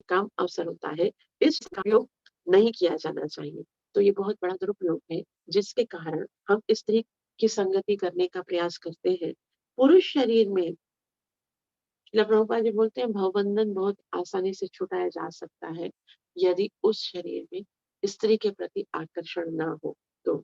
कम अवसर होता है, इसका उपयोग नहीं किया जाना चाहिए। तो ये बहुत बड़ा दुरुपयोग है, जिसके कारण हम स्त्री की संगति करने का प्रयास करते हैं। पुरुष शरीर में श्रील प्रभुपाद जी बोलते हैं भवबंधन बहुत आसानी से छुटाया जा सकता है, यदि उस शरीर में स्त्री के प्रति आकर्षण ना हो तो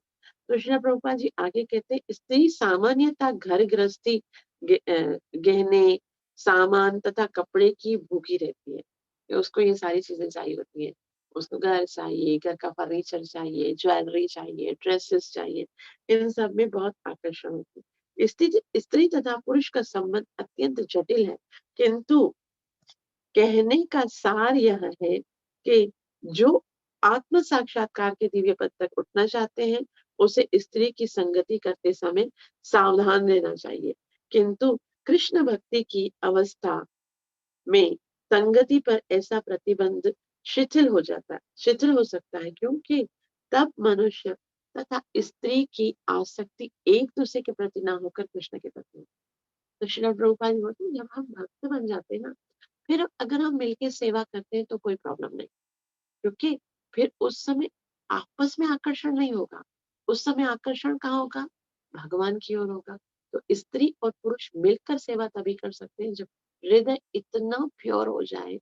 श्रील प्रभुपाद जी आगे कहते हैं स्त्री सामान्यतः घर गृहस्थी गहने सामान तथा कपड़े की भूखी रहती है। उसको ये सारी चीजें चाहिए होती है। उसको घर चाहिए, घर का फर्नीचर चाहिए, ज्वेलरी चाहिए, ड्रेसेस चाहिए, इन सब में बहुत आकर्षण होती है। स्त्री तथा पुरुष का संबंध अत्यंत जटिल है, किंतु कहने का सार यह है कि जो आत्म साक्षात्कार के दिव्य पद तक उठना चाहते हैं, उसे स्त्री की संगति करते समय सावधान रहना चाहिए। किंतु कृष्ण भक्ति की अवस्था में संगति पर ऐसा प्रतिबंध शिथिल हो सकता है, क्योंकि तब मनुष्य तथा स्त्री की आसक्ति एक दूसरे के प्रति ना होकर कृष्ण के प्रति। तो श्रील प्रभुपाद जी बोलते हैं जब हम भक्त बन जाते हैं ना, फिर अगर हम मिलके सेवा करते हैं तो कोई प्रॉब्लम नहीं, क्योंकि फिर उस समय आपस में आकर्षण नहीं होगा। उस समय आकर्षण कहाँ होगा? भगवान की ओर होगा। तो स्त्री और पुरुष मिलकर सेवा तभी कर सकते हैं जब हृदय इतना प्योर हो जाए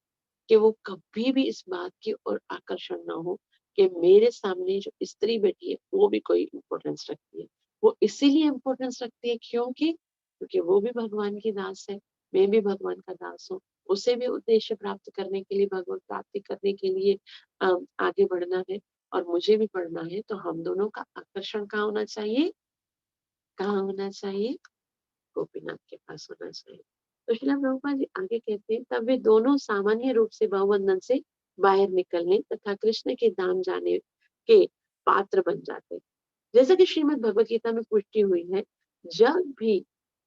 कि वो कभी भी इस बात की ओर आकर्षण ना हो कि मेरे सामने जो स्त्री बैठी है वो भी कोई इम्पोर्टेंस रखती है। वो इसीलिए इम्पोर्टेंस रखती है क्योंकि वो भी भगवान की दास है, मैं भी भगवान का दास हूँ। उसे भी उद्देश्य प्राप्त करने के लिए, भगवत प्राप्ति करने के लिए आगे बढ़ना है और मुझे भी बढ़ना है। तो हम दोनों का आकर्षण कहाँ होना चाहिए? कहाँ होना चाहिए? गोपीनाथ के पास होना चाहिए। तो श्रील प्रभुपाद जी आगे कहते हैं तब वे दोनों सामान्य रूप से भवबंधन से बाहर निकलने तथा कृष्ण के धाम जाने के पात्र बन जाते। जैसा कि श्रीमद् भगवत गीता में पुष्टि हुई है, जब भी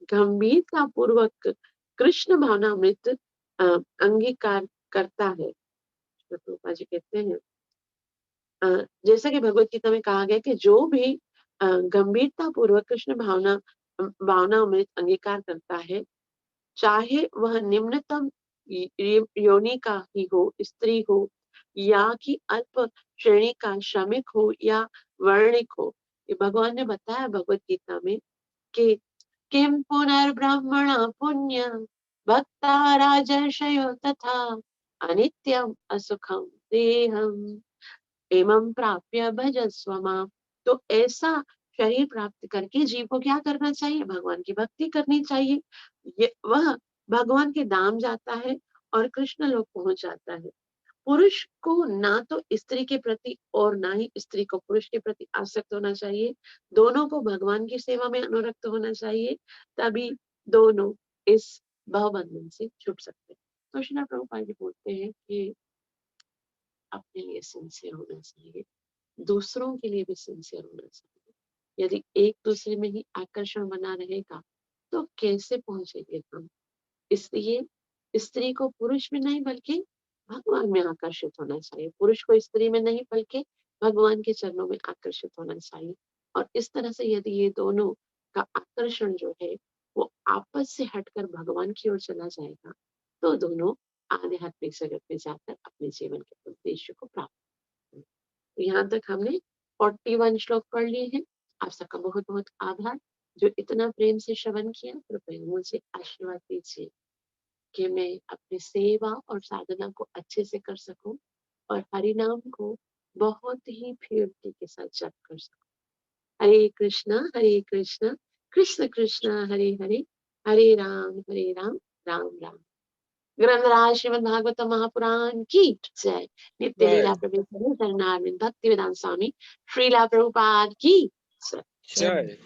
गंभीरता पूर्वक कृष्ण भावनामृत अंगीकार करता है, प्रभुपाद जी कहते हैं जैसा कि भगवत गीता में कहा गया कि जो भी गंभीरता पूर्वक कृष्ण भावनामृत अंगीकार करता है, चाहे वह निम्नतम योनि का ही हो, स्त्री हो, या कि अल्प श्रेणी का श्रमिक हो या वर्णिक हो। ये भगवान ने बताया भगवत गीता में कि किम पुनर्ब्रह्मण पुण्य भक्ता राजर्षयो तथा अनित्यम असुखम देहम एवं प्राप्य भजस्व माम। तो ऐसा शरीर प्राप्त करके जीव को क्या करना चाहिए? भगवान की भक्ति करनी चाहिए। ये वह भगवान के धाम जाता है और कृष्ण लोक पहुंच जाता है। पुरुष को ना तो स्त्री के प्रति और ना ही स्त्री को पुरुष के प्रति आसक्त होना चाहिए। दोनों को भगवान की सेवा में अनुरक्त होना चाहिए, तभी दोनों इस भवबंधन से छूट सकते हैं। तो श्रील प्रभुपाद जी बोलते हैं कि अपने लिए सिंसियर होना चाहिए, दूसरों के लिए भी सिंसियर होना चाहिए। यदि एक दूसरे में ही आकर्षण बना रहेगा तो कैसे पहुंचेंगे हम? इसलिए स्त्री को पुरुष में नहीं बल्कि भगवान में आकर्षित होना चाहिए, पुरुष को स्त्री में नहीं बल्कि भगवान के चरणों में आकर्षित होना चाहिए। और इस तरह से यदि ये दोनों का आकर्षण जो है वो आपस से हटकर भगवान की ओर चला जाएगा, तो दोनों आध्यात्मिक जगत में जाकर अपने जीवन के उद्देश्य को प्राप्त करेंगे। तो यहाँ तक हमने 41 श्लोक पढ़ लिए हैं। आप सबका बहुत बहुत आभार जो इतना प्रेम से श्रवण किया। कृपया मुझे आशीर्वाद दीजिए कि मैं अपनी सेवा और साधना को अच्छे से कर सकूं और हरि नाम को बहुत ही प्योरिटी के साथ जप कर सकूं। हरे कृष्णा कृष्ण कृष्ण हरे हरे, हरे राम राम राम। ग्रंथराज श्रीमद् भागवत महापुराण की जय। नित्य लीला प्रभु शरणारविंद भक्ति वेदांत स्वामी श्रीला प्रभुपाद की जय।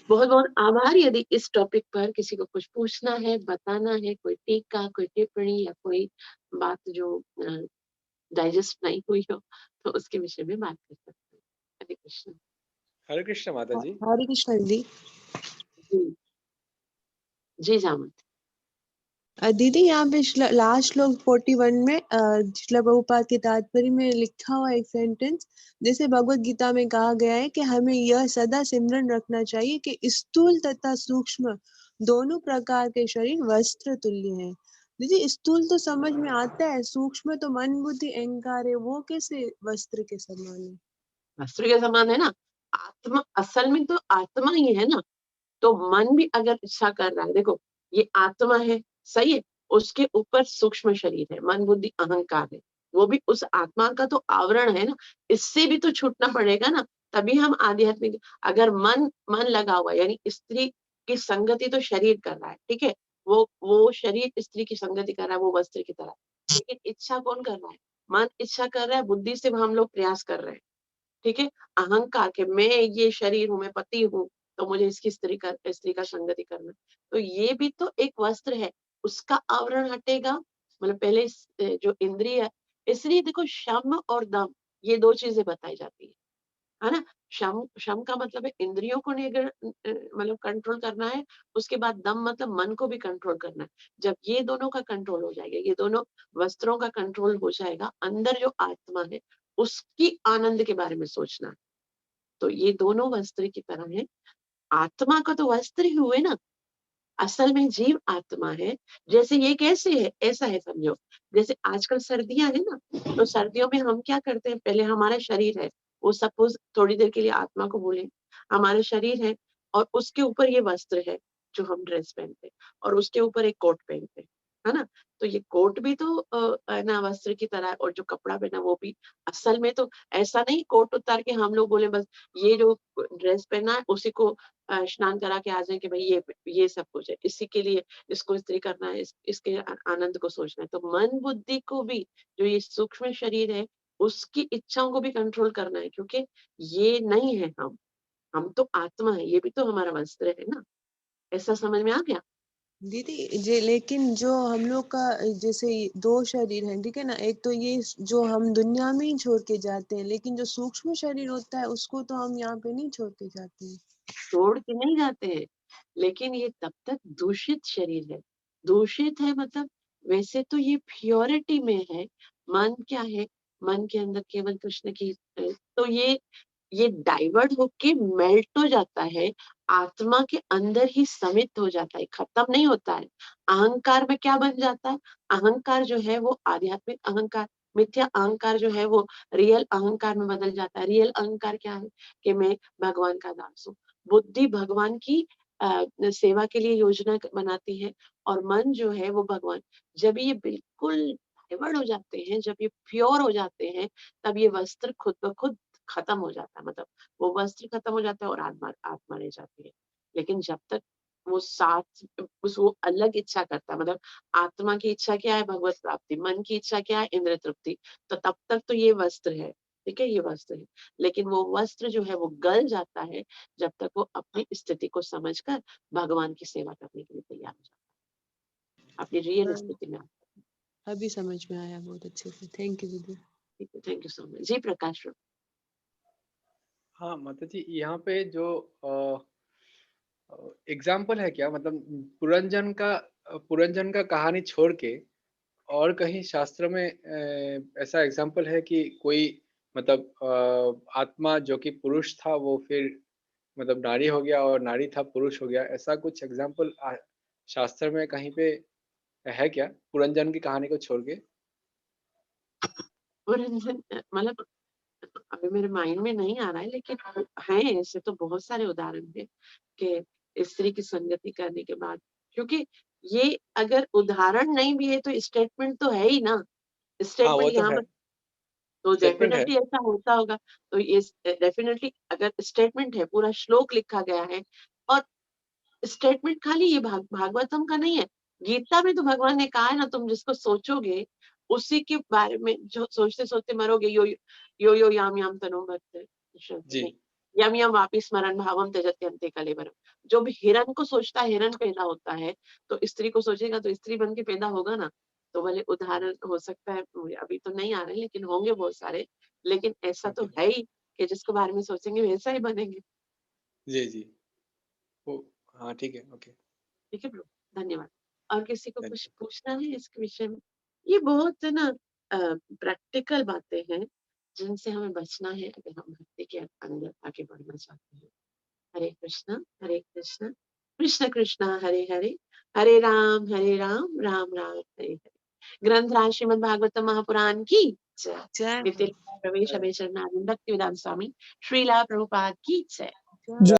बहुत बहुत आभार। यदि इस टॉपिक पर किसी को कुछ पूछना है, बताना है, कोई टीका, कोई टिप्पणी या कोई बात जो डाइजेस्ट नहीं हुई हो, तो उसके विषय में बात कर सकते हैं। हरे कृष्ण। हरे कृष्ण माता जी। हरे कृष्ण जी। जी जामत। दीदी यहाँ पे लास्ट श्लोक 41 में श्रील प्रभुपाद के तात्पर्य में लिखा हुआ एक सेंटेंस, जैसे भगवत गीता में कहा गया है कि हमें यह सदा सिमरन रखना चाहिए कि स्थूल तथा सूक्ष्म दोनों प्रकार के शरीर वस्त्र तुल्य हैं। दीदी स्थूल तो समझ में आता है, सूक्ष्म तो मन बुद्धि अहंकार है, वो कैसे वस्त्र के समान है? वस्त्र के समान है ना। आत्मा असल में तो आत्मा ही है ना। तो मन भी अगर इच्छा कर रहा है, देखो ये आत्मा है, सही है, उसके ऊपर सूक्ष्म शरीर है, मन बुद्धि अहंकार है, वो भी उस आत्मा का तो आवरण है ना। इससे भी तो छूटना पड़ेगा ना, तभी हम आध्यात्मिक। अगर मन मन लगा हुआ है, यानी स्त्री की संगति तो शरीर कर रहा है, ठीक है, वो शरीर स्त्री की संगति कर रहा है, वो वस्त्र की तरह। लेकिन इच्छा कौन कर रहा है? मन इच्छा कर रहा है, बुद्धि से हम लोग प्रयास कर रहे हैं, ठीक है। अहंकार के मैं ये शरीर हूँ, मैं पति हूँ, तो मुझे इसकी स्त्री का संगति करना है। तो ये भी तो एक वस्त्र है, उसका आवरण हटेगा। मतलब पहले जो इंद्रिय है, इसलिए देखो शम और दम, ये दो चीजें बताई जाती है ना। शम शम का मतलब है इंद्रियों को नहीं, अगर मतलब कंट्रोल करना है। उसके बाद दम मतलब मन को भी कंट्रोल करना है। जब ये दोनों का कंट्रोल हो जाएगा, ये दोनों वस्त्रों का कंट्रोल हो जाएगा, अंदर जो आत्मा है उसकी आनंद के बारे में सोचना। तो ये दोनों वस्त्र की तरह है। आत्मा का तो वस्त्र ही हुए ना। असल में जीव आत्मा है। जैसे ये कैसे है, ऐसा है समझो। जैसे आजकल सर्दियां है ना, तो सर्दियों में हम क्या करते हैं, पहले हमारा शरीर है, वो सपोज थोड़ी देर के लिए आत्मा को बोले, हमारा शरीर है और उसके ऊपर ये वस्त्र है जो हम ड्रेस पहनते हैं, और उसके ऊपर एक कोट पहनते हैं, है ना। तो ये कोट भी तो है ना वस्त्र की तरह है, और जो कपड़ा पहना वो भी। असल में तो ऐसा नहीं कोट उतार के हम लोग बोले बस ये जो ड्रेस पहना है उसी को स्नान करा के आ जाए कि भाई ये सब कुछ है, इसी के लिए इसको इस्त्री करना है, इसके आनंद को सोचना है। तो मन बुद्धि को भी, जो ये सूक्ष्म शरीर है, उसकी इच्छाओं को भी कंट्रोल करना है, क्योंकि ये नहीं है हम तो आत्मा है, ये भी तो हमारा वस्त्र है ना। ऐसा समझ में आ गया? दीदी जे लेकिन जो हम लोग का जैसे दो शरीर हैं, ठीक है ना, एक तो ये जो हम दुनिया में ही छोड़ के जाते हैं, लेकिन जो सूक्ष्म शरीर होता है उसको तो हम यहाँ पे नहीं छोड़ के जाते हैं। छोड़ के नहीं जाते हैं, लेकिन ये तब तक दूषित शरीर है। दूषित है मतलब, वैसे तो ये प्योरिटी में है। मन क्या है, मन के अंदर केवल कृष्ण की तो ये डाइवर्ट होके मेल्ट हो जाता है, आत्मा के अंदर ही समित हो जाता है, खत्म नहीं होता है। अहंकार में क्या बन जाता है? अहंकार जो है वो आध्यात्मिक अहंकार, मिथ्या अहंकार जो है वो रियल अहंकार में बदल जाता है। रियल अहंकार क्या है? कि मैं भगवान का दास हूँ। बुद्धि भगवान की सेवा के लिए योजना बनाती है, और मन जो है वो भगवान। जब ये बिल्कुल डाइवर्ट हो जाते हैं, जब ये प्योर हो जाते हैं, तब ये वस्त्र खुद ब खुद खत्म हो जाता है। मतलब वो वस्त्र खत्म हो जाता है और आत्मा आत्मा रह जाती है। लेकिन जब तक वो साथ उस वो अलग इच्छा करता है, मतलब आत्मा की इच्छा क्या है? भगवत प्राप्ति। मन की इच्छा क्या है? इंद्रिय तृप्ति। तो तब तक तो ये वस्त्र है, ठीक है, ये वस्त्र है। लेकिन वो वस्त्र जो है वो गल जाता है जब तक वो अपनी स्थिति को समझकर भगवान की सेवा करने के लिए तैयार हो जाता है, अपनी रियल हाँ, स्थिति में आता है। अभी समझ में आया बहुत अच्छे से। थैंक यू दीदी। ठीक है, थैंक यू सो मच जी। प्रकाश राव। हाँ माता जी, यहाँ पे जो एग्जाम्पल है क्या, मतलब पुरंजन का कहानी छोड़ के और कहीं शास्त्र में ऐसा एग्जाम्पल है कि कोई मतलब आत्मा जो कि पुरुष था वो फिर मतलब नारी हो गया, और नारी था पुरुष हो गया, ऐसा कुछ एग्जाम्पल शास्त्र में कहीं पे है क्या, पुरंजन की कहानी को छोड़ के? मतलब अभी मेरे माइंड में नहीं आ रहा है, लेकिन हैं ऐसे तो बहुत सारे उदाहरण हैं कि स्त्री की संगति करने के बाद, क्योंकि ये अगर उदाहरण नहीं भी है तो स्टेटमेंट तो है ही ना। हाँ वो स्टेटमेंट तो यहाँ है, पर तो स्टेटमेंट है। डेफिनेटली ऐसा होता होगा। तो ये डेफिनेटली अगर स्टेटमेंट है, पूरा श्लोक लिखा गया है, और स्टेटमेंट खाली ये भागवतम का नहीं है, गीता में तो भगवान ने कहा है ना, तुम जिसको सोचोगे उसी के बारे में, जो सोचते सोचते मरोगे। यो याम याम तनो भक्त जी नहीं, यम यम वापि स्मरण भावम त्यजति अन्ते कलेवरम। जो भी हिरण को सोचता है हिरण पैदा होता है, तो स्त्री को सोचेगा तो स्त्री बन के पैदा होगा ना। तो भले उदाहरण हो सकता है, मुझे अभी तो नहीं आ रहे, लेकिन होंगे बहुत सारे। लेकिन ऐसा तो ओके। है ही कि जिसके बारे में सोचेंगे वैसा ही बनेंगे। जी जी। वो हाँ ठीक है, ओके। ठीक है ब्रो, धन्यवाद। और किसी को हाँ कुछ जी। पूछना है इसके विषय में? ये बहुत ना प्रैक्टिकल बातें हैं जिनसे हमें बचना है अगर हम भक्ति के अंदर आगे बढ़ना चाहते हैं। हरे कृष्णा कृष्ण कृष्ण हरे हरे, हरे राम राम राम हरे हरे। ग्रंथराज श्रीमद् भागवतम महापुराण की जय। जय नित्य प्रवेश जय अभय चरणारिंद भक्ति वेदांत स्वामी श्रीला प्रभुपाद की जय। जय